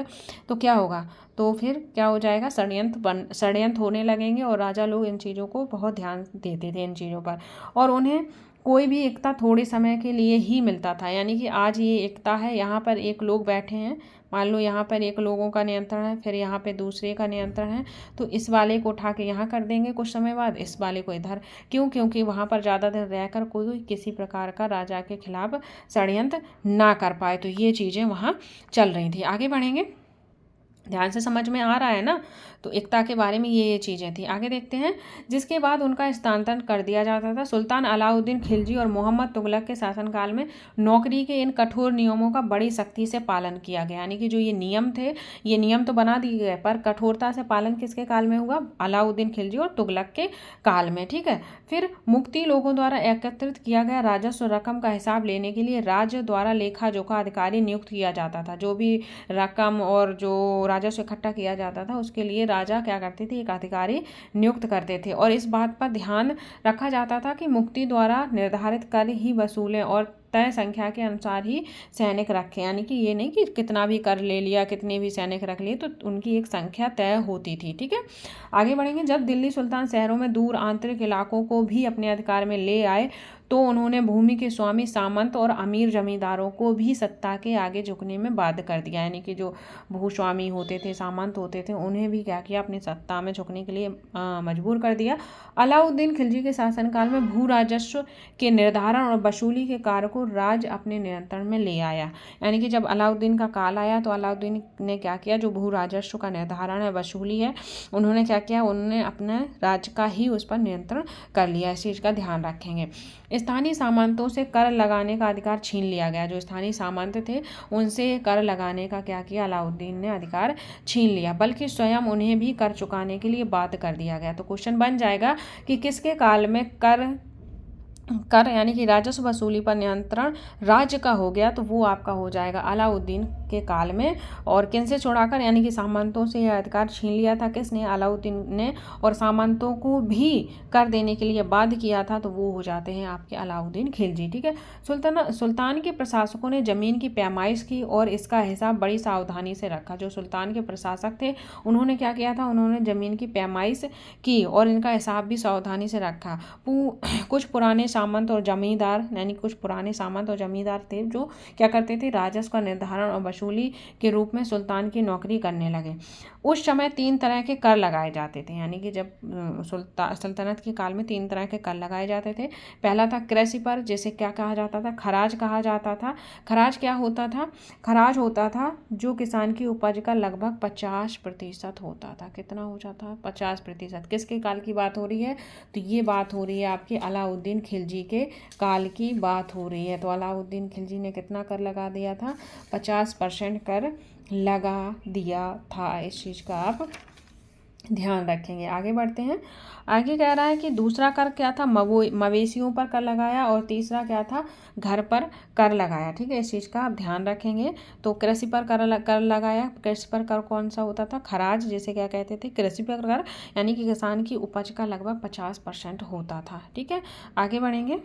तो क्या होगा? तो फिर क्या हो जाएगा? षड्यंत्र होने लगेंगे, और राजा लोग इन चीज़ों को बहुत ध्यान देते थे इन चीज़ों पर, और उन्हें कोई भी एकता थोड़े समय के लिए ही मिलता था। यानी कि आज ये एकता है, यहाँ पर एक लोग बैठे हैं, मान लो यहाँ पर एक लोगों का नियंत्रण है, फिर यहाँ पे दूसरे का नियंत्रण है, तो इस वाले को उठा के यहाँ कर देंगे कुछ समय बाद, इस वाले को इधर। क्यों? क्योंकि वहाँ पर ज़्यादा देर रहकर कोई किसी प्रकार का राजा के खिलाफ षड्यंत्र ना कर पाए। तो ये चीज़ें वहाँ चल रही थी। आगे बढ़ेंगे, ध्यान से समझ में आ रहा है ना? तो एकता के बारे में ये चीज़ें थी। आगे देखते हैं। जिसके बाद उनका स्थानांतरण कर दिया जाता था। सुल्तान अलाउद्दीन खिलजी और मोहम्मद तुगलक के शासनकाल में नौकरी के इन कठोर नियमों का बड़ी सख्ती से पालन किया गया, यानी कि जो ये नियम थे, ये नियम तो बना दिए गए पर कठोरता से पालन किसके काल में हुआ? अलाउद्दीन खिलजी और तुगलक के काल में, ठीक है। फिर मुक्ति लोगों द्वारा एकत्रित किया गया राजस्व रकम का हिसाब लेने के लिए राज्य द्वारा लेखा जोखा अधिकारी नियुक्त किया जाता था। जो भी रकम और जो राजस्व इकट्ठा किया जाता था उसके लिए राजा क्या करते थे? एक अधिकारी नियुक्त करते थे, और इस बात पर ध्यान रखा जाता था कि मुक्ति द्वारा निर्धारित कर ही वसूलें और तय संख्या के अनुसार ही सैनिक रखें, यानी कि ये नहीं कि कितना भी कर ले लिया, कितने भी सैनिक रख लिए, तो उनकी एक संख्या तय होती थी, ठीक है। आगे बढ़ेंगे। जब दिल्ली सुल्तान शहरों में दूर आंतरिक इलाकों को भी अपने अधिकार में ले आए तो उन्होंने भूमि के स्वामी, सामंत और अमीर जमींदारों को भी सत्ता के आगे झुकने में बाध्य कर दिया, यानी कि जो भूस्वामी होते थे, सामंत होते थे, उन्हें भी क्या किया? अपनी सत्ता में झुकने के लिए मजबूर कर दिया। अलाउद्दीन खिलजी के शासनकाल में भू राजस्व के निर्धारण और वसूली के कार्य को राज्य अपने नियंत्रण में ले आया, यानी कि जब अलाउद्दीन का काल आया तो अलाउद्दीन ने क्या किया? जो भू राजस्व का निर्धारण है, वसूली है, उन्होंने क्या किया? उन्होंने अपने राज्य का ही उस पर नियंत्रण कर लिया। इस चीज़ का ध्यान रखेंगे। स्थानीय सामंतों से कर लगाने का अधिकार छीन लिया गया। जो स्थानीय सामंत थे उनसे कर लगाने का क्या किया? अलाउद्दीन ने अधिकार छीन लिया, बल्कि स्वयं उन्हें भी कर चुकाने के लिए बाध्य कर दिया गया। तो क्वेश्चन बन जाएगा कि किसके काल में कर यानी कि राजस्व वसूली पर नियंत्रण राज्य का हो गया? तो वो आपका हो जाएगा अलाउद्दीन के काल में। और किनसे छुड़ाकर, यानी कि सामंतों से यह अधिकार छीन लिया था किसने? अलाउद्दीन ने। और सामंतों को भी कर देने के लिए बाध्य किया था, तो वो हो जाते हैं आपके अलाउद्दीन खिलजी, ठीक है। सुल्तान के प्रशासकों ने जमीन की पैमाइश की और इसका हिसाब बड़ी सावधानी से रखा। जो सुल्तान के प्रशासक थे उन्होंने क्या किया था? उन्होंने जमीन की पैमाइश की और इनका हिसाब भी सावधानी से रखा। कुछ पुराने सामंत और जमींदार, यानी कुछ पुराने सामंत और जमींदार थे जो क्या करते थे? राजस्व का निर्धारण और वसूली के रूप में सुल्तान की नौकरी करने लगे। उस समय 3 तरह के कर लगाए जाते थे, यानी कि जब सल्तनत के काल में 3 तरह के कर लगाए जाते थे। पहला था कृषि पर, जिसे क्या कहा जाता था? खराज कहा जाता था। खराज क्या होता था? खराज होता था जो किसान की उपज का लगभग 50% होता था। कितना हो जाता? 50%। किसके काल की बात हो रही है? तो ये बात हो रही है आपके अलाउद्दीन खिलजी खिलजी के काल की बात हो रही है। तो अलाउद्दीन खिलजी ने कितना कर लगा दिया था? 50% कर लगा दिया था। इस चीज़ का आप ध्यान रखेंगे। आगे बढ़ते हैं। आगे कह रहा है कि दूसरा कर क्या था? मवेशियों पर कर लगाया, और तीसरा क्या था? घर पर कर लगाया। ठीक है, इस चीज़ का आप ध्यान रखेंगे। तो कृषि पर कर लगाया। कृषि पर कर कौन सा होता था? खराज, जिसे क्या कहते थे? कृषि पर कर, यानी कि किसान की उपज का लगभग 50% होता था। ठीक है, आगे बढ़ेंगे।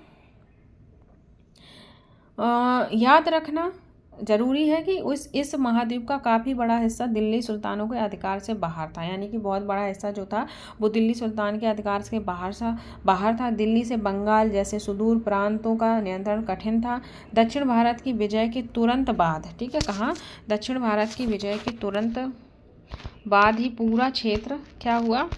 याद रखना जरूरी है कि इस महाद्वीप का काफ़ी बड़ा हिस्सा दिल्ली सुल्तानों के अधिकार से बाहर था, यानी कि बहुत बड़ा हिस्सा जो था वो दिल्ली सुल्तान के अधिकार से बाहर था। दिल्ली से बंगाल जैसे सुदूर प्रांतों का नियंत्रण कठिन था। दक्षिण भारत की विजय के तुरंत बाद, ठीक है, कहाँ? दक्षिण भारत की विजय के तुरंत बाद ही पूरा क्षेत्र क्या हुआ?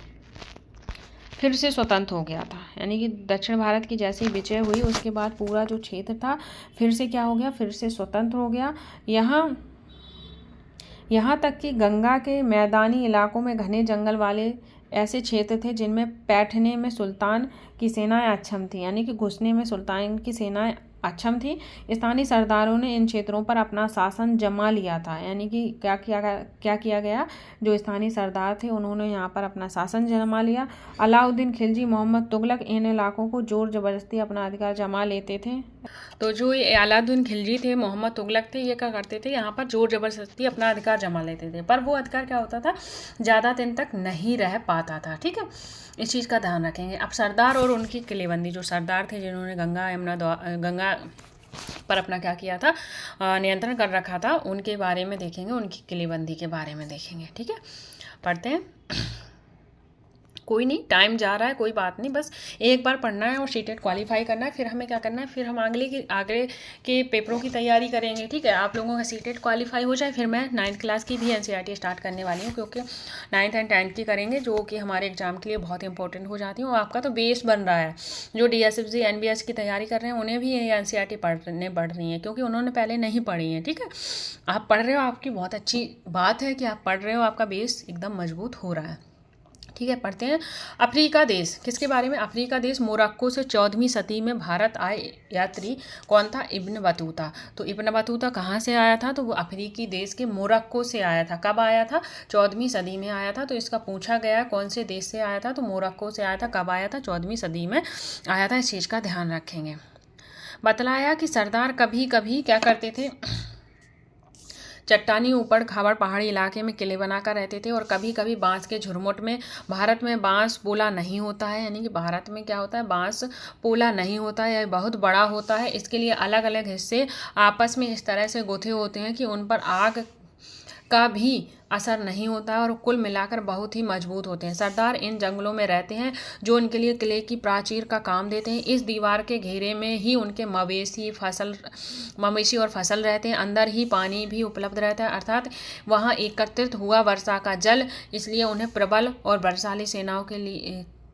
फिर से स्वतंत्र हो गया था। यानी कि दक्षिण भारत की जैसी विजय हुई उसके बाद पूरा जो क्षेत्र था फिर से क्या हो गया? फिर से स्वतंत्र हो गया। यहाँ तक कि गंगा के मैदानी इलाकों में घने जंगल वाले ऐसे क्षेत्र थे जिनमें बैठने में सुल्तान की सेनाएं अक्षम थी, यानी कि घुसने में सुल्तान की सेनाएं अक्षम थी। स्थानीय सरदारों ने इन क्षेत्रों पर अपना शासन जमा लिया था, यानी कि क्या किया गया? जो स्थानीय सरदार थे उन्होंने यहाँ पर अपना शासन जमा लिया। अलाउद्दीन खिलजी, मोहम्मद तुगलक इन इलाकों को जोर जबरदस्ती अपना अधिकार जमा लेते थे। तो जो ये अलाउद्दीन खिलजी थे, मोहम्मद तुगलक थे, ये क्या करते थे? यहाँ पर जोर जबरदस्ती अपना अधिकार जमा लेते थे, पर वो अधिकार क्या होता था? ज़्यादा दिन तक नहीं रह पाता था। ठीक है, इस चीज़ का ध्यान रखेंगे। अब सरदार और उनकी किलेबंदी, जो सरदार थे जिन्होंने गंगा पर अपना क्या किया था? नियंत्रण कर रखा था, उनके बारे में देखेंगे, उनकी किलेबंदी के बारे में देखेंगे। ठीक है, पढ़ते हैं। कोई नहीं, टाइम जा रहा है, कोई बात नहीं, बस एक बार पढ़ना है और सीटेट क्वालिफाई करना है। फिर हमें क्या करना है? फिर हम आगे के पेपरों की तैयारी करेंगे। ठीक है, आप लोगों का सीटेट क्वालिफाई हो जाए फिर मैं 9th क्लास की भी NCERT स्टार्ट करने वाली हूँ, क्योंकि 9th एंड 10th की करेंगे जो कि हमारे एग्जाम के लिए बहुत इंपॉर्टेंट हो जाती है। और आपका तो बेस बन रहा है। जो DSFG NBS की तैयारी कर रहे हैं उन्हें भी ये NCERT पढ़ रही है, क्योंकि उन्होंने पहले नहीं पढ़ी है। ठीक है, आप पढ़ रहे हो, आपकी बहुत अच्छी बात है कि आप पढ़ रहे हो, आपका बेस एकदम मजबूत हो रहा है। ठीक है, पढ़ते हैं। अफ्रीका देश, किसके बारे में? अफ्रीका देश मोरक्को से 14वीं सदी में भारत आए यात्री कौन था? Ibn Battuta. तो इब्न बतूता कहाँ से आया था? तो वो अफ्रीकी देश के मोरक्को से आया था। कब आया था? 14वीं सदी में आया था। तो इसका पूछा गया कौन से देश से आया था? तो मोरक्को से आया था। कब आया था? 14वीं सदी में आया था। इस चीज़ का ध्यान रखेंगे। बतलाया कि सरदार कभी कभी क्या करते थे? चट्टानी ऊपर खाबड़ पहाड़ी इलाके में किले बनाकर रहते थे, और कभी कभी बांस के झुरमुट में, भारत में बांस पोला नहीं होता है, यानी कि भारत में क्या होता है? बांस पोला नहीं होता है, यह बहुत बड़ा होता है। इसके लिए अलग अलग हिस्से आपस में इस तरह से गुथे होते हैं कि उन पर आग का भी असर नहीं होता है, और कुल मिलाकर बहुत ही मजबूत होते हैं। सरदार इन जंगलों में रहते हैं जो उनके लिए किले की प्राचीर का काम देते हैं। इस दीवार के घेरे में ही उनके मवेशी और फसल रहते हैं। अंदर ही पानी भी उपलब्ध रहता है, अर्थात वहाँ एकत्रित हुआ वर्षा का जल, इसलिए उन्हें प्रबल और बलशाली सेनाओं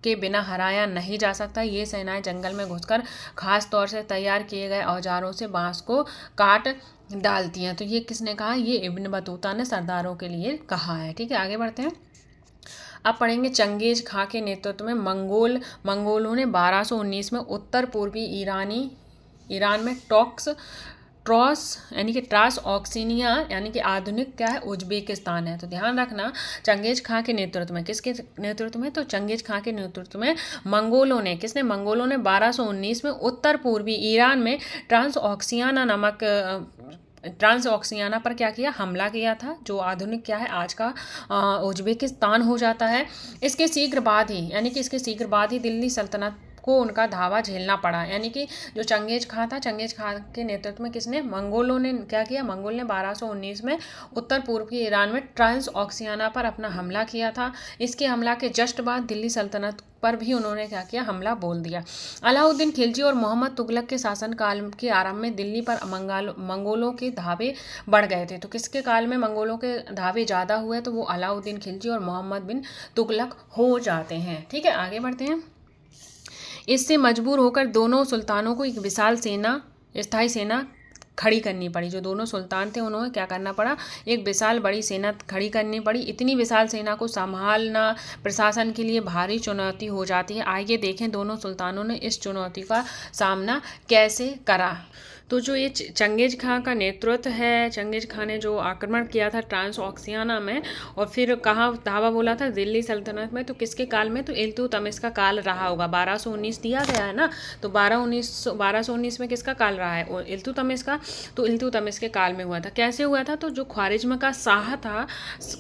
के बिना हराया नहीं जा सकता। ये सेनाएं जंगल में घुसकर खास तौर से तैयार किए गए औजारों से बांस को काट डालती हैं। तो ये किसने कहा? ये इब्न बतूता ने सरदारों के लिए कहा है। ठीक है, आगे बढ़ते हैं। अब पढ़ेंगे चंगेज खां के नेतृत्व में मंगोलों ने 1219 में उत्तर पूर्वी ईरान में ट्रॉस यानी कि ट्रास ऑक्सीनिया यानी कि आधुनिक क्या है? उज्बेकिस्तान है। तो ध्यान रखना, चंगेज खां के नेतृत्व में, किसके नेतृत्व में? तो चंगेज खां के नेतृत्व में मंगोलों ने 1219 में उत्तर पूर्वी ईरान में ट्रांस ऑक्सियाना पर क्या किया? हमला किया था, जो आधुनिक क्या है? आज का उज्बेकिस्तान हो जाता है। इसके शीघ्र बाद ही, यानी कि इसके शीघ्र बाद ही दिल्ली सल्तनत को उनका धावा झेलना पड़ा। यानी कि जो चंगेज खां था, चंगेज खां के नेतृत्व में किसने? मंगोलों ने क्या किया? मंगोल ने 1219 में उत्तर पूर्वी ईरान में ट्रांस ऑक्सियाना पर अपना हमला किया था। इसके हमला के जस्ट बाद दिल्ली सल्तनत पर भी उन्होंने क्या किया? हमला बोल दिया। अलाउद्दीन खिलजी और मोहम्मद तुगलक के शासनकाल के आरंभ में दिल्ली पर मंगोलों के धावे बढ़ गए थे। तो किसके काल में मंगोलों के धावे ज़्यादा हुए? तो वो अलाउद्दीन खिलजी और मोहम्मद बिन तुगलक हो जाते हैं। ठीक है, आगे बढ़ते हैं। इससे मजबूर होकर दोनों सुल्तानों को एक विशाल स्थायी सेना खड़ी करनी पड़ी। जो दोनों सुल्तान थे उन्होंने क्या करना पड़ा, एक विशाल बड़ी सेना खड़ी करनी पड़ी। इतनी विशाल सेना को संभालना प्रशासन के लिए भारी चुनौती हो जाती है। आइए देखें दोनों सुल्तानों ने इस चुनौती का सामना कैसे करा। तो जो ये चंगेज खां का नेतृत्व है, चंगेज खां ने जो आक्रमण किया था ट्रांस ऑक्सियाना में और फिर कहाँ धावा बोला था दिल्ली सल्तनत में, तो किसके काल में, तो इल्तुतमिश का काल रहा होगा। 1219 दिया गया है ना, तो 1219 में किसका काल रहा है, और इल्तुतमिश का। तो इल्तुतमिश के काल में हुआ था। कैसे हुआ था, तो जो ख्वारिज्म का शाह था,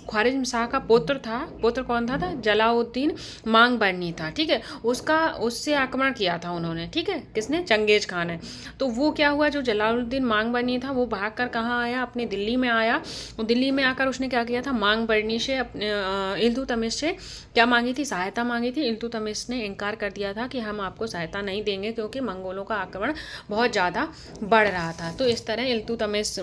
ख्वारिज्म शाह का पुत्र था, पुत्र कौन था जलाउद्दीन मांगबरनी था, ठीक है, उससे आक्रमण किया था उन्होंने, ठीक है, किसने, चंगेज खान ने। तो वो क्या हुआ, जो जलालुद्दीन मांगबरनी था वो भागकर कहाँ आया, अपने दिल्ली में आया। और दिल्ली में आकर उसने क्या किया था, मांगबरनी से अपने इल्तुतमिश से क्या मांगी थी, सहायता मांगी थी। इल्तुतमिश ने इनकार कर दिया था कि हम आपको सहायता नहीं देंगे, क्योंकि मंगोलों का आक्रमण बहुत ज़्यादा बढ़ रहा था। तो इस तरह इल्तुतमिश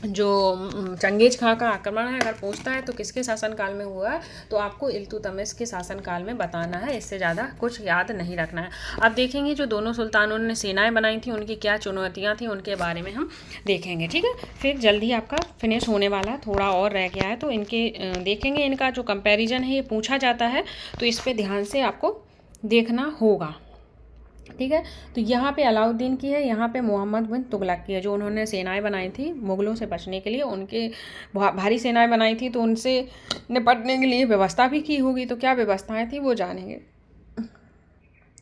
जो चंगेज खां का आक्रमण है, अगर पूछता है तो किसके शासनकाल में हुआ, तो आपको इल्तुतमिश के शासनकाल में बताना है, इससे ज़्यादा कुछ याद नहीं रखना है। अब देखेंगे जो दोनों सुल्तानों ने सेनाएं बनाई थी उनकी क्या चुनौतियां थी, उनके बारे में हम देखेंगे, ठीक है। फिर जल्दी आपका फिनिश होने वाला, थोड़ा और रह गया है, तो इनके देखेंगे। इनका जो कंपेरिजन है ये पूछा जाता है, तो इस पर ध्यान से आपको देखना होगा, ठीक है। तो यहाँ पे अलाउद्दीन की है, यहाँ पे मोहम्मद बिन तुगलक की है। जो उन्होंने सेनाएं बनाई थी मुग़लों से बचने के लिए, उनके भारी सेनाएं बनाई थी, तो उनसे निपटने के लिए व्यवस्था भी की होगी। तो क्या व्यवस्थाएं थी वो जानेंगे।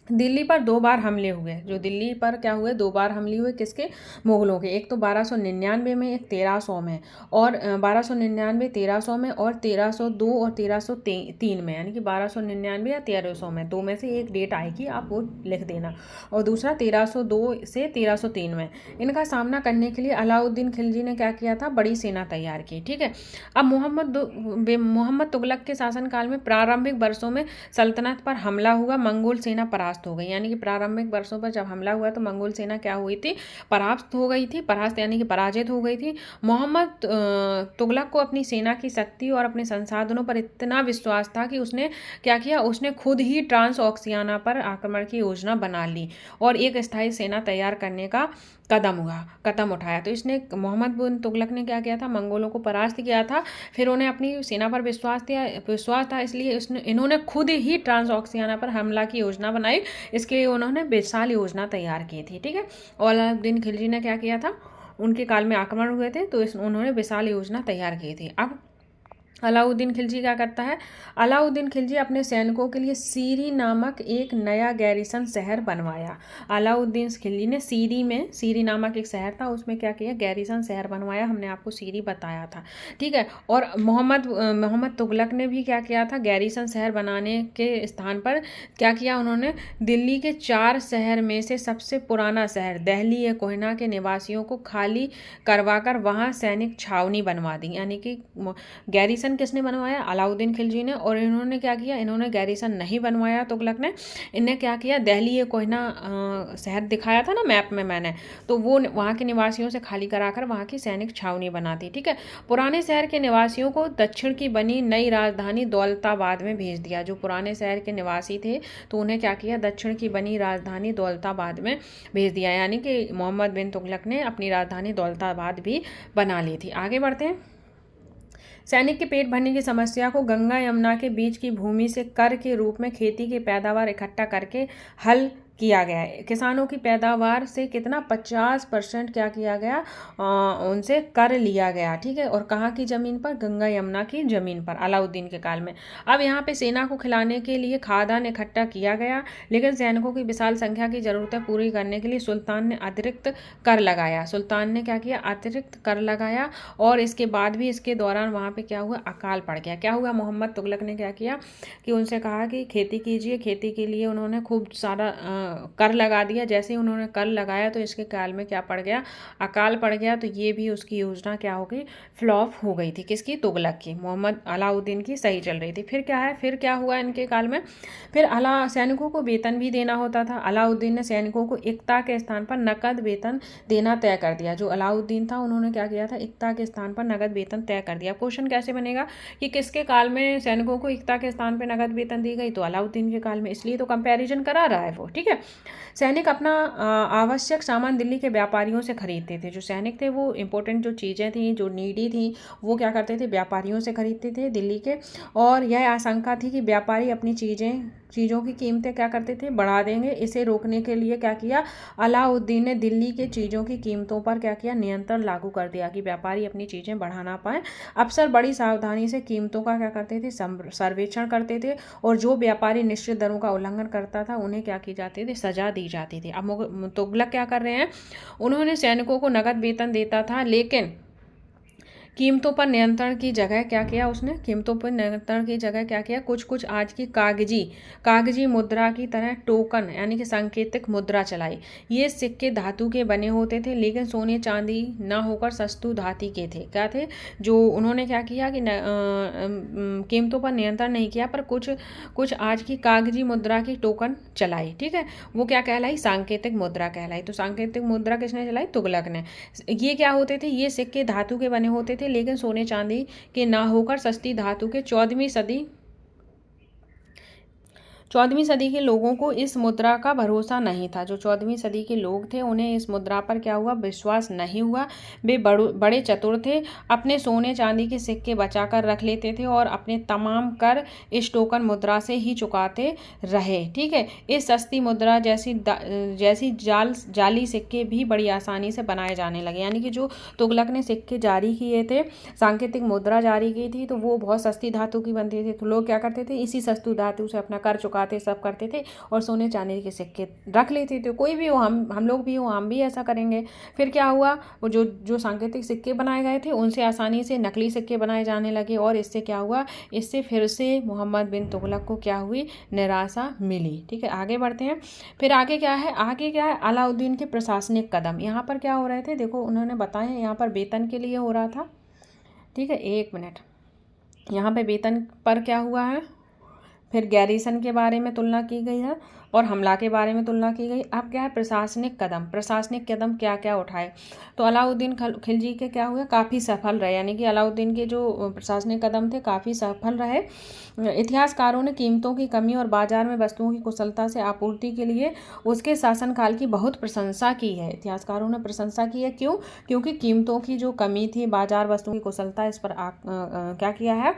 दिल्ली पर 2 बार हमले हुए। जो दिल्ली पर क्या हुए, 2 बार हमले हुए, किसके, मुग़लों के। एक तो 1299 में, एक 1300 में, और 1299, 1300 में, और 1302 और 1303 में, यानी कि 1299 या 1300 में, दो में से एक डेट आएगी, आप वो लिख देना। और दूसरा 1302 से 1303 में। इनका सामना करने के लिए अलाउद्दीन खिलजी ने क्या किया था, बड़ी सेना तैयार की, ठीक है। अब मोहम्मद तुगलक के शासनकाल में प्रारंभिक वर्षों में सल्तनत पर हमला हुआ, मंगोल सेना परास्त हो गई। यानी कि प्रारंभिक वर्षों पर जब हमला हुआ तो मंगोल सेना क्या हुई थी, परास्त हो गई थी। परास्त यानी कि पराजित हो गई थी। मोहम्मद तुगलक को अपनी सेना की शक्ति और अपने संसाधनों पर इतना विश्वास था कि उसने क्या किया, उसने खुद ही ट्रांस ऑक्सियाना पर आक्रमण की योजना बना ली और एक स्थायी सेना तैयार करने का कदम उठाया। तो इसने, मोहम्मद बिन तुगलक ने क्या किया था, मंगोलों को परास्त किया था। फिर उन्हें अपनी सेना पर विश्वास था, इसलिए इन्होंने खुद ही ट्रांस ऑक्सियाना पर हमला की योजना बनाई। इसके लिए उन्होंने विशाल योजना तैयार की थी, ठीक है। और अलाउद्दीन खिलजी ने क्या किया था, उनके काल में आक्रमण हुए थे, तो उन्होंने विशाल योजना तैयार की थी। अब अलाउद्दीन खिलजी क्या करता है, अलाउद्दीन खिलजी अपने सैनिकों के लिए सीरी नामक एक नया गैरिसन शहर बनवाया। अलाउद्दीन खिलजी ने सीरी नामक एक शहर था, उसमें क्या किया, गैरिसन शहर बनवाया। हमने आपको सीरी बताया था, ठीक है। और मोहम्मद तुगलक ने भी क्या किया था, गैरिसन शहर बनाने के स्थान पर क्या किया, उन्होंने दिल्ली के 4 शहर में से सबसे पुराना शहर दिल्ली या कोहिना के निवासियों को खाली करवाकर वहाँ सैनिक छावनी बनवा दी। यानी कि गैरिसन किसने बनवाया, अलाउद्दीन खिलजी ने। और इन्होंने क्या किया, इन्होंने गैरिसन नहीं बनवाया तुगलक ने, इन्हें क्या किया, दिल्ली ये कोहिना शहर दिखाया था ना मैप में मैंने, तो वो वहाँ के निवासियों से खाली कराकर वहाँ की सैनिक छावनी बनाती, ठीक है। पुराने शहर के निवासियों को दक्षिण की बनी नई राजधानी दौलताबाद में भेज दिया। जो पुराने शहर के निवासी थे तो उन्हें क्या किया, दक्षिण की बनी राजधानी दौलताबाद में भेज दिया। यानी कि मोहम्मद बिन तुगलक ने अपनी राजधानी दौलताबाद भी बना ली थी। आगे बढ़ते हैं। सैनिक के पेट भरने की समस्या को गंगा यमुना के बीच की भूमि से कर के रूप में खेती की पैदावार इकट्ठा करके हल किया गया है। किसानों की पैदावार से कितना 50% क्या किया गया, उनसे कर लिया गया, ठीक है। और कहाँ की ज़मीन पर, गंगा यमुना की ज़मीन पर, अलाउद्दीन के काल में। अब यहाँ पे सेना को खिलाने के लिए खाद्यान्न इकट्ठा किया गया, लेकिन सैनिकों की विशाल संख्या की ज़रूरतें पूरी करने के लिए सुल्तान ने अतिरिक्त कर लगाया। सुल्तान ने क्या किया, अतिरिक्त कर लगाया। और इसके बाद भी इसके दौरान वहाँ पर क्या हुआ, अकाल पड़ गया। क्या हुआ, मोहम्मद तुगलक ने क्या किया कि उनसे कहा कि खेती कीजिए। खेती के लिए उन्होंने खूब सारा कर लगा दिया। जैसे ही उन्होंने कर लगाया तो इसके काल में क्या पड़ गया, अकाल पड़ गया। तो ये भी उसकी योजना क्या हो गई, फ्लॉप हो गई थी। किसकी, तुगलक की। मोहम्मद अलाउद्दीन की सही चल रही थी। फिर क्या है, फिर क्या हुआ इनके काल में, फिर सैनिकों को वेतन भी देना होता था। अलाउद्दीन ने सैनिकों को एकता के स्थान पर नकद वेतन देना तय कर दिया। जो अलाउद्दीन था उन्होंने क्या किया था, एकता के स्थान पर नकद वेतन तय कर दिया। क्वेश्चन कैसे बनेगा कि किसके काल में सैनिकों को एकता के स्थान पर नकद वेतन दी गई, तो अलाउद्दीन के काल में, इसलिए तो कंपैरिजन करा रहा है वो, ठीक है। सैनिक अपना आवश्यक सामान दिल्ली के व्यापारियों से खरीदते थे। जो सैनिक थे वो इम्पोर्टेंट जो चीज़ें थी, जो नीडी थी, वो क्या करते थे, व्यापारियों से खरीदते थे दिल्ली के। और यह आशंका थी कि व्यापारी अपनी चीज़ों की कीमतें क्या करते थे, बढ़ा देंगे। इसे रोकने के लिए क्या किया, अलाउद्दीन ने दिल्ली के चीज़ों की कीमतों पर क्या किया, नियंत्रण लागू कर दिया कि व्यापारी अपनी चीज़ें बढ़ा ना पाए। अफसर बड़ी सावधानी से कीमतों का क्या करते थे, सर्वेक्षण करते थे, और जो व्यापारी निश्चित दरों का उल्लंघन करता था उन्हें क्या की जाती थी, सजा दी जाती थी। अब तुगलक क्या कर रहे हैं, उन्होंने सैनिकों को नगद वेतन देता था, लेकिन कीमतों पर नियंत्रण की जगह क्या किया उसने, कीमतों पर नियंत्रण की जगह क्या किया, कुछ कुछ आज की कागजी मुद्रा की तरह टोकन यानी कि सांकेतिक मुद्रा चलाई। ये सिक्के धातु के बने होते थे, लेकिन सोने चांदी ना होकर सस्तु धातु के थे। क्या थे, जो उन्होंने क्या किया कि कीमतों पर नियंत्रण नहीं किया, पर कुछ कुछ आज की कागजी मुद्रा की टोकन चलाई। ठीक है, वो क्या कहलाई, सांकेतिक मुद्रा कहलाई। तो सांकेतिक मुद्रा किसने चलाई, तुगलक ने। ये क्या होते थे, ये सिक्के धातु के बने होते थे, लेकिन सोने चांदी के ना होकर सस्ती धातु के। 14वीं सदी के लोगों को इस मुद्रा का भरोसा नहीं था। जो 14वीं सदी के लोग थे उन्हें इस मुद्रा पर क्या हुआ, विश्वास नहीं हुआ। वे बड़े चतुर थे, अपने सोने चांदी के सिक्के बचाकर रख लेते थे और अपने तमाम कर इस टोकन मुद्रा से ही चुकाते रहे। ठीक है, इस सस्ती मुद्रा जैसी जाली सिक्के भी बड़ी आसानी से बनाए जाने लगे। यानी कि जो तुगलक ने सिक्के जारी किए थे, सांकेतिक मुद्रा जारी की थी, तो वो बहुत सस्ती धातु की बनती थी। तो लोग क्या करते थे, इसी सस्ती धातु से अपना कर चुकाते सब करते थे और सोने चांदी के सिक्के रख लेते थे। कोई भी हो, हम लोग भी हो, हम भी ऐसा करेंगे। फिर क्या हुआ, वो जो सांकेतिक सिक्के बनाए गए थे उनसे आसानी से नकली सिक्के बनाए जाने लगे, और इससे क्या हुआ, इससे फिर से मोहम्मद बिन तुगलक को क्या हुई, निराशा मिली। ठीक है, आगे बढ़ते हैं। फिर आगे क्या है, अलाउद्दीन के प्रशासनिक कदम। यहाँ पर क्या हो रहे थे, देखो उन्होंने बताया यहाँ पर वेतन के लिए हो रहा था। ठीक है, एक मिनट, यहाँ पे वेतन पर क्या हुआ है, फिर गैरिसन के बारे में तुलना की गई है और हमला के बारे में तुलना की गई। अब क्या है, प्रशासनिक कदम क्या क्या उठाए। तो अलाउद्दीन खिलजी के क्या हुए, काफ़ी सफल रहे। यानी कि अलाउद्दीन के जो प्रशासनिक कदम थे काफ़ी सफल रहे। इतिहासकारों ने कीमतों की कमी और बाजार में वस्तुओं की कुशलता से आपूर्ति के लिए उसके शासनकाल की बहुत प्रशंसा की है। इतिहासकारों ने प्रशंसा की है, क्यों, क्योंकि कीमतों की जो कमी थी, बाजार वस्तुओं की कुशलता, इस पर क्या किया है,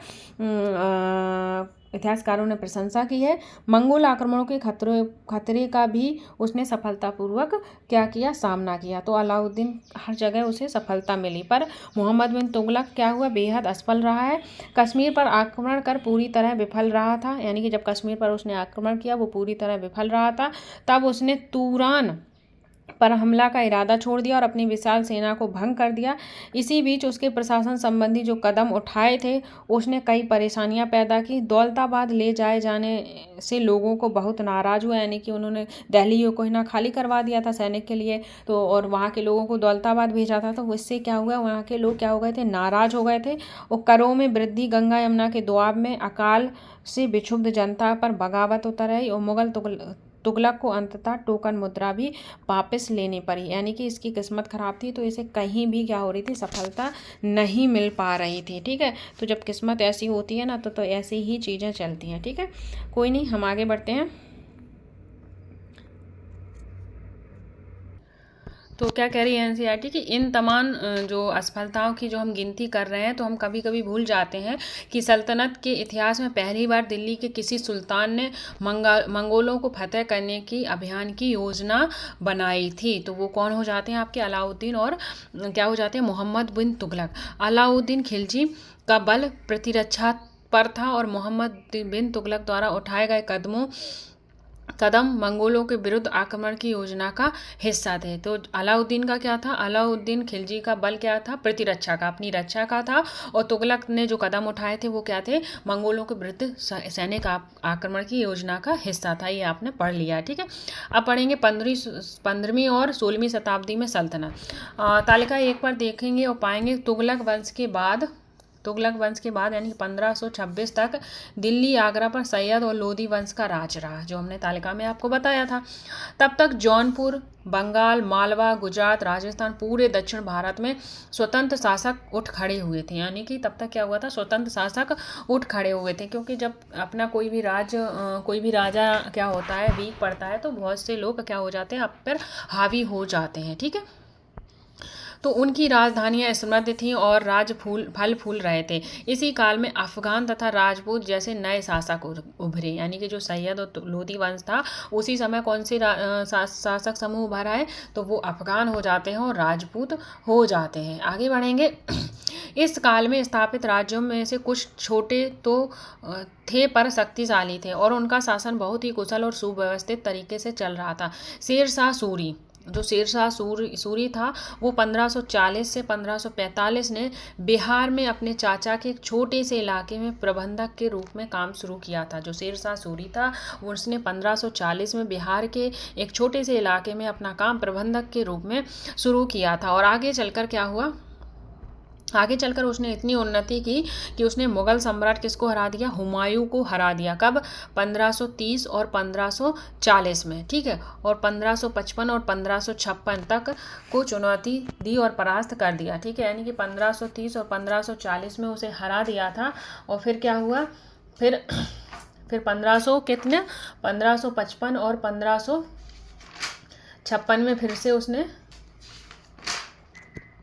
इतिहासकारों ने प्रशंसा की है। मंगोल आक्रमणों के खतरे का भी उसने सफलतापूर्वक क्या किया, सामना किया। तो अलाउद्दीन हर जगह उसे सफलता मिली, पर मोहम्मद बिन तुगलक क्या हुआ, बेहद असफल रहा है। कश्मीर पर आक्रमण कर पूरी तरह विफल रहा था। यानी कि जब कश्मीर पर उसने आक्रमण किया वो पूरी तरह विफल रहा था। तब उसने तूरान पर हमला का इरादा छोड़ दिया और अपनी विशाल सेना को भंग कर दिया। इसी बीच उसके प्रशासन संबंधी जो कदम उठाए थे उसने कई परेशानियां पैदा की। दौलताबाद ले जाए जाने से लोगों को बहुत नाराज हुआ। यानी कि उन्होंने दिल्ली को ना खाली करवा दिया था सैनिक के लिए, तो और वहाँ के लोगों को दौलताबाद भेजा था। तो इससे क्या हुआ, वहाँ के लोग क्या हो गए थे, नाराज हो गए थे। और करों में वृद्धि, गंगा यमुना के दोआब में अकाल से विक्षुब्ध जनता पर बगावत उतर आई और मुगल तुगलक को अंततः टोकन मुद्रा भी वापस लेनी पड़ी। यानी कि इसकी किस्मत खराब थी, तो इसे कहीं भी क्या हो रही थी, सफलता नहीं मिल पा रही थी। ठीक है, तो जब किस्मत ऐसी होती है ना तो ऐसी ही चीज़ें चलती हैं। ठीक है, कोई नहीं, हम आगे बढ़ते हैं। तो क्या कह रही है एनसीईआरटी कि इन तमाम जो असफलताओं की जो हम गिनती कर रहे हैं, तो हम कभी कभी भूल जाते हैं कि सल्तनत के इतिहास में पहली बार दिल्ली के किसी सुल्तान ने मंगोलों को फतेह करने की अभियान की योजना बनाई थी। तो वो कौन हो जाते हैं आपके, अलाउद्दीन और क्या हो जाते हैं, मोहम्मद बिन तुगलक। अलाउद्दीन खिलजी का बल प्रतिरक्षा पर था और मोहम्मद बिन तुगलक द्वारा उठाए गए कदम मंगोलों के विरुद्ध आक्रमण की योजना का हिस्सा थे। तो अलाउद्दीन का क्या था, अलाउद्दीन खिलजी का बल क्या था, प्रतिरक्षा का, अपनी रक्षा का था। और तुगलक ने जो कदम उठाए थे वो क्या थे, मंगोलों के विरुद्ध सैनिक आक्रमण की योजना का हिस्सा था। ये आपने पढ़ लिया। ठीक है, अब पढ़ेंगे 15वीं और 16वीं शताब्दी में सल्तनत। तालिका एक बार देखेंगे और पाएंगे तुगलक वंश के बाद तुगलक वंश के बाद यानी 1526 तक दिल्ली आगरा पर सैयद और लोदी वंश का राज रहा, जो हमने तालिका में आपको बताया था। तब तक जौनपुर, बंगाल, मालवा, गुजरात, राजस्थान, पूरे दक्षिण भारत में स्वतंत्र शासक उठ खड़े हुए थे। यानी कि तब तक क्या हुआ था, स्वतंत्र शासक उठ खड़े हुए थे, क्योंकि जब अपना कोई भी राजा क्या होता है, वीक पड़ता है, तो बहुत से लोग क्या हो जाते हैं, आप पर हावी हो जाते हैं। ठीक है, तो उनकी राजधानियां समृद्ध थीं और राज फल फूल रहे थे। इसी काल में अफगान तथा राजपूत जैसे नए शासक उभरे। यानी कि जो सैयद और लोदी वंश था, उसी समय कौन से शासक समूह उभरा है, तो वो अफगान हो जाते हैं और राजपूत हो जाते हैं। आगे बढ़ेंगे। इस काल में स्थापित राज्यों में से कुछ छोटे तो थे पर शक्तिशाली थे, और उनका शासन बहुत ही कुशल और सुव्यवस्थित तरीके से चल रहा था। शेरशाह सूरी, जो शेरशाह सूरी था, वो 1540 से 1545 ने बिहार में अपने चाचा के एक छोटे से इलाके में प्रबंधक के रूप में काम शुरू किया था। जो शेरशाह सूरी था, उसने 1540 में बिहार के एक छोटे से इलाके में अपना काम प्रबंधक के रूप में शुरू किया था। और आगे चलकर क्या हुआ, आगे चलकर उसने इतनी उन्नति की कि उसने मुगल सम्राट किसको हरा दिया, हुमायूं को हरा दिया। कब, 1530 और 1540 में। ठीक है, और 1555 और 1556 तक को चुनौती दी और परास्त कर दिया। ठीक है, यानी कि 1530 और 1540 में उसे हरा दिया था। और फिर क्या हुआ, फिर 1555 और 1556 में फिर से उसने,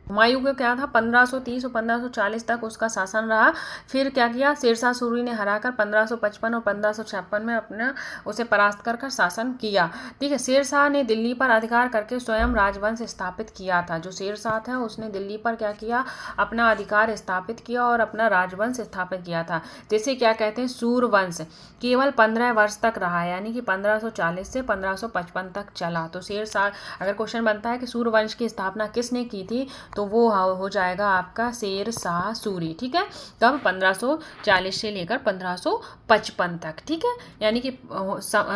हुमायूं को क्या था, 1530 और 1540 तक उसका शासन रहा। फिर क्या किया, शेरशाह सूरी ने हराकर 1555 और 1556 में अपना उसे परास्त कर शासन किया। ठीक है, शेरशाह ने दिल्ली पर अधिकार करके स्वयं राजवंश स्थापित किया था। जो शेरशाह था, उसने दिल्ली पर क्या किया, अपना अधिकार स्थापित किया और अपना राजवंश स्थापित किया था, जिसे क्या कहते हैं, सूरवंश। केवल 15 वर्ष तक रहा, यानी कि 1540 से 1555 तक चला। तो शेरशाह, अगर क्वेश्चन बनता है कि सूरवंश की स्थापना किसने की थी, तो वो हो जाएगा आपका शेरशाह सूरी। ठीक है, तब 1540 से लेकर 1555 तक। ठीक है, यानी कि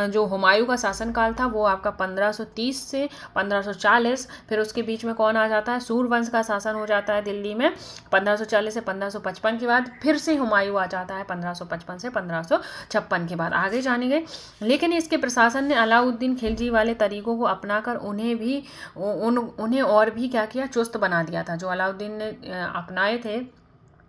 जो हुमायूं का शासनकाल था वो आपका 1530 से 1540, फिर उसके बीच में कौन आ जाता है, सूरवंश का शासन हो जाता है दिल्ली में 1540 से 1555 के बाद। फिर से हुमायूं आ जाता है 1555 से 1556 के बाद। आगे जानेंगे। लेकिन इसके प्रशासन ने अलाउद्दीन खिलजी वाले तरीकों को अपनाकर उन्हें और भी क्या किया, चुस्त बना दिया था। जो अलाउद्दीन ने अपनाए थे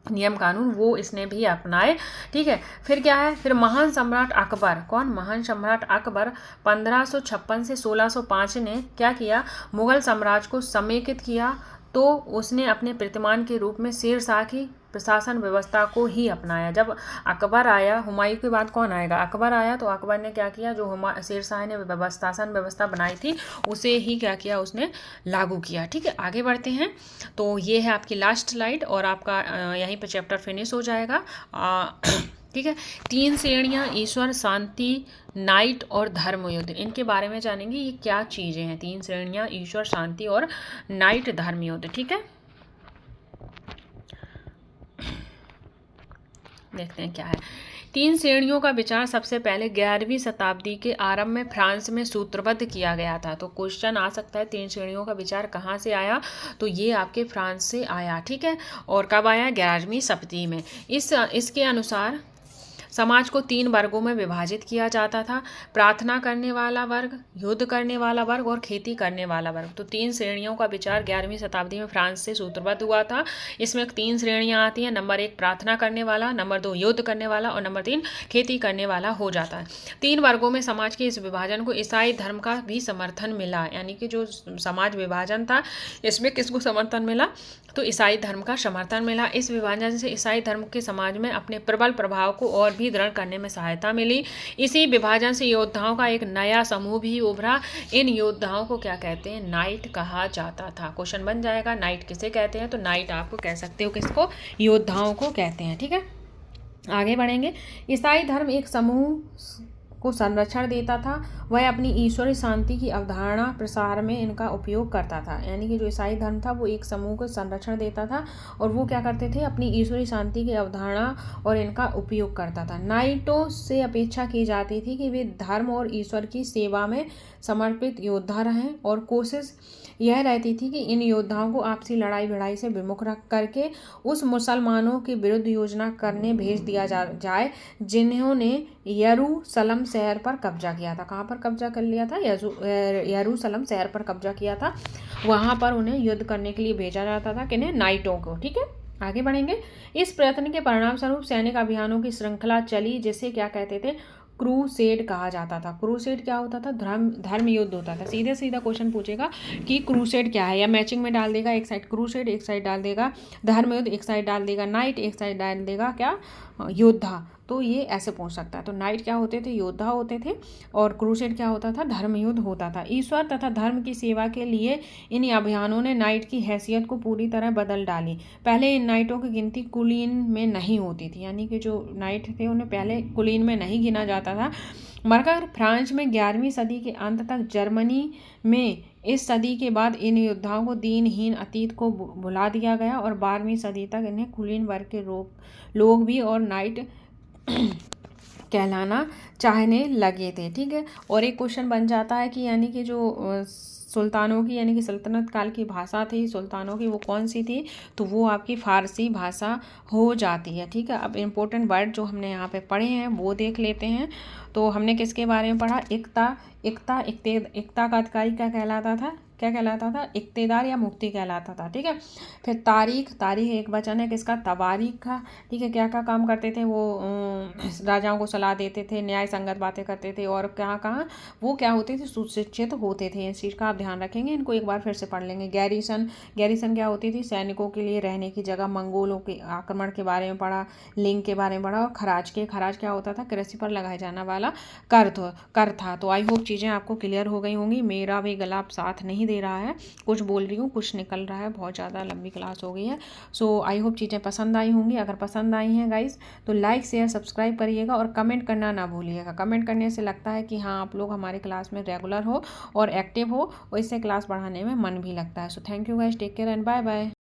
नियम कानून, वो इसने भी अपनाए। ठीक है, फिर क्या है, फिर महान सम्राट अकबर, कौन, महान सम्राट अकबर 1556 से 1605 ने क्या किया, मुगल साम्राज्य को समेकित किया। तो उसने अपने प्रतिमान के रूप में शेरशाह की प्रशासन व्यवस्था को ही अपनाया। जब अकबर आया, हुमायूं के बाद कौन आएगा, अकबर आया, तो अकबर ने क्या किया, जो शेरशाह ने शासन व्यवस्था बनाई थी, उसे ही क्या किया, उसने लागू किया। ठीक है, आगे बढ़ते हैं। तो ये है आपकी लास्ट स्लाइड और आपका यहीं पर चैप्टर फिनिश हो जाएगा। ठीक है, 3 श्रेणियाँ, ईश्वर, शांति, नाइट और धर्म युद्ध, इनके बारे में जानेंगे। ये क्या चीज़ें हैं, 3 श्रेणियाँ, ईश्वर, शांति और नाइट, धर्म युद्ध। ठीक है, देखते हैं क्या है। 3 श्रेणियों का विचार सबसे पहले 11वीं शताब्दी के आरंभ में फ्रांस में सूत्रबद्ध किया गया था। तो क्वेश्चन आ सकता है 3 श्रेणियों का विचार कहाँ से आया, तो ये आपके फ्रांस से आया। ठीक है, और कब आया, 11वीं शताब्दी में। इसके अनुसार समाज को 3 वर्गों में विभाजित किया जाता था, प्रार्थना करने वाला वर्ग, युद्ध करने वाला वर्ग और खेती करने वाला वर्ग। तो 3 श्रेणियों का विचार 11वीं शताब्दी में फ्रांस से सूत्रबद्ध हुआ था। इसमें 3 श्रेणियां आती हैं, नंबर 1 प्रार्थना करने वाला, नंबर 2 युद्ध करने वाला और नंबर 3 खेती करने वाला हो जाता है। 3 वर्गों में समाज के इस विभाजन को ईसाई धर्म का भी समर्थन मिला। यानी कि जो समाज विभाजन था, इसमें किसको समर्थन मिला, तो ईसाई धर्म का समर्थन मिला। इस विभाजन से ईसाई धर्म के समाज में अपने प्रबल प्रभाव को और भी दृढ़ करने में सहायता मिली। इसी विभाजन से योद्धाओं का एक नया समूह भी उभरा। इन योद्धाओं को क्या कहते हैं, नाइट कहा जाता था। क्वेश्चन बन जाएगा, नाइट किसे कहते हैं, तो नाइट आपको कह सकते हो किसको, योद्धाओं को कहते हैं। ठीक है, आगे बढ़ेंगे। ईसाई धर्म एक समूह को संरक्षण देता था, वह अपनी ईश्वरीय शांति की अवधारणा प्रसार में इनका उपयोग करता था। यानी कि जो ईसाई धर्म था वो एक समूह को संरक्षण देता था और वो क्या करते थे, अपनी ईश्वरीय शांति की अवधारणा और इनका उपयोग करता था। नाइटों से अपेक्षा की जाती थी कि वे धर्म और ईश्वर की सेवा में समर्पित योद्धा रहें और कोशिश यह रहती थी कि इन योद्धाओं को आपसी लड़ाई भिड़ाई से विमुख रख करके उस मुसलमानों के विरुद्ध योजना करने भेज दिया जाए जिन्होंने यरूशलेम शहर पर कब्जा किया था। कहाँ पर कब्जा कर लिया था? यरूशलेम शहर पर कब्जा किया था। वहाँ पर उन्हें युद्ध करने के लिए भेजा जाता था, किन्हें? नाइटों को। ठीक है, आगे बढ़ेंगे। इस प्रयत्न के परिणाम स्वरूप सैनिक अभियानों की श्रृंखला चली, जिसे क्या कहते थे? क्रूसेड कहा जाता था। क्रूसेड क्या होता था? धर्म युद्ध होता था। सीधे सीधा क्वेश्चन पूछेगा कि क्रूसेड क्या है, या मैचिंग में डाल देगा, एक साइड क्रूसेड, एक साइड डाल देगा धर्म युद्ध, एक साइड डाल देगा नाइट, एक साइड डाल देगा क्या? योद्धा। तो ये ऐसे पूछ सकता है। तो नाइट क्या होते थे? योद्धा होते थे, और क्रूसेड क्या होता था? धर्म युद्ध होता था। ईश्वर तथा धर्म की सेवा के लिए इन अभियानों ने नाइट की हैसियत को पूरी तरह बदल डाली। पहले इन नाइटों की गिनती कुलीन में नहीं होती थी, यानी कि जो नाइट थे उन्हें पहले कुलीन में नहीं गिना जाता था, मगर फ्रांस में 11वीं सदी के अंत तक, जर्मनी में इस सदी के बाद इन योद्धाओं को दीनहीन अतीत को भुला दिया गया और 12वीं सदी तक इन्हें कुलीन वर्ग के लोग भी और नाइट कहलाना चाहने लगे थे। ठीक है, और एक क्वेश्चन बन जाता है कि यानी कि जो सुल्तानों की, यानी कि सल्तनत काल की भाषा थी सुल्तानों की, वो कौन सी थी? तो वो आपकी फारसी भाषा हो जाती है। ठीक है, अब इम्पोर्टेंट वर्ड जो हमने यहाँ पे पढ़े हैं वो देख लेते हैं। तो हमने किसके बारे में पढ़ा? इक्ता का अधिकारी क्या कहलाता था? इक्तेदार या मुफ्ती कहलाता था। ठीक है, फिर तारीख एक वचन है किसका? तवारीख का। ठीक है, क्या क्या काम करते थे वो? राजाओं को सलाह देते थे, न्याय संगत बातें करते थे, और कहाँ वो क्या होते थे? सुशिक्षित होते थे। इस चीज़ का आप ध्यान रखेंगे, इनको एक बार फिर से पढ़ लेंगे। गैरिसन क्या होती थी? सैनिकों के लिए रहने की जगह। मंगोलों के आक्रमण के बारे में पढ़ा, लिंग के बारे में पढ़ा, और खराज क्या होता था? कृषि पर लगाया जाने वाला कर था। तो आई होप चीज़ें आपको क्लियर हो गई होंगी। मेरा भी गला साथ नहीं दे रहा है, कुछ बोल रही हूँ कुछ निकल रहा है, बहुत ज़्यादा लंबी क्लास हो गई है। सो आई होप चीज़ें पसंद आई होंगी। अगर पसंद आई हैं गाइस तो लाइक शेयर सब्सक्राइब करिएगा और कमेंट करना ना भूलिएगा। कमेंट करने से लगता है कि हाँ आप लोग हमारे क्लास में रेगुलर हो और एक्टिव हो, और इससे क्लास बढ़ाने में मन भी लगता है। So thank you guys, take care and bye bye.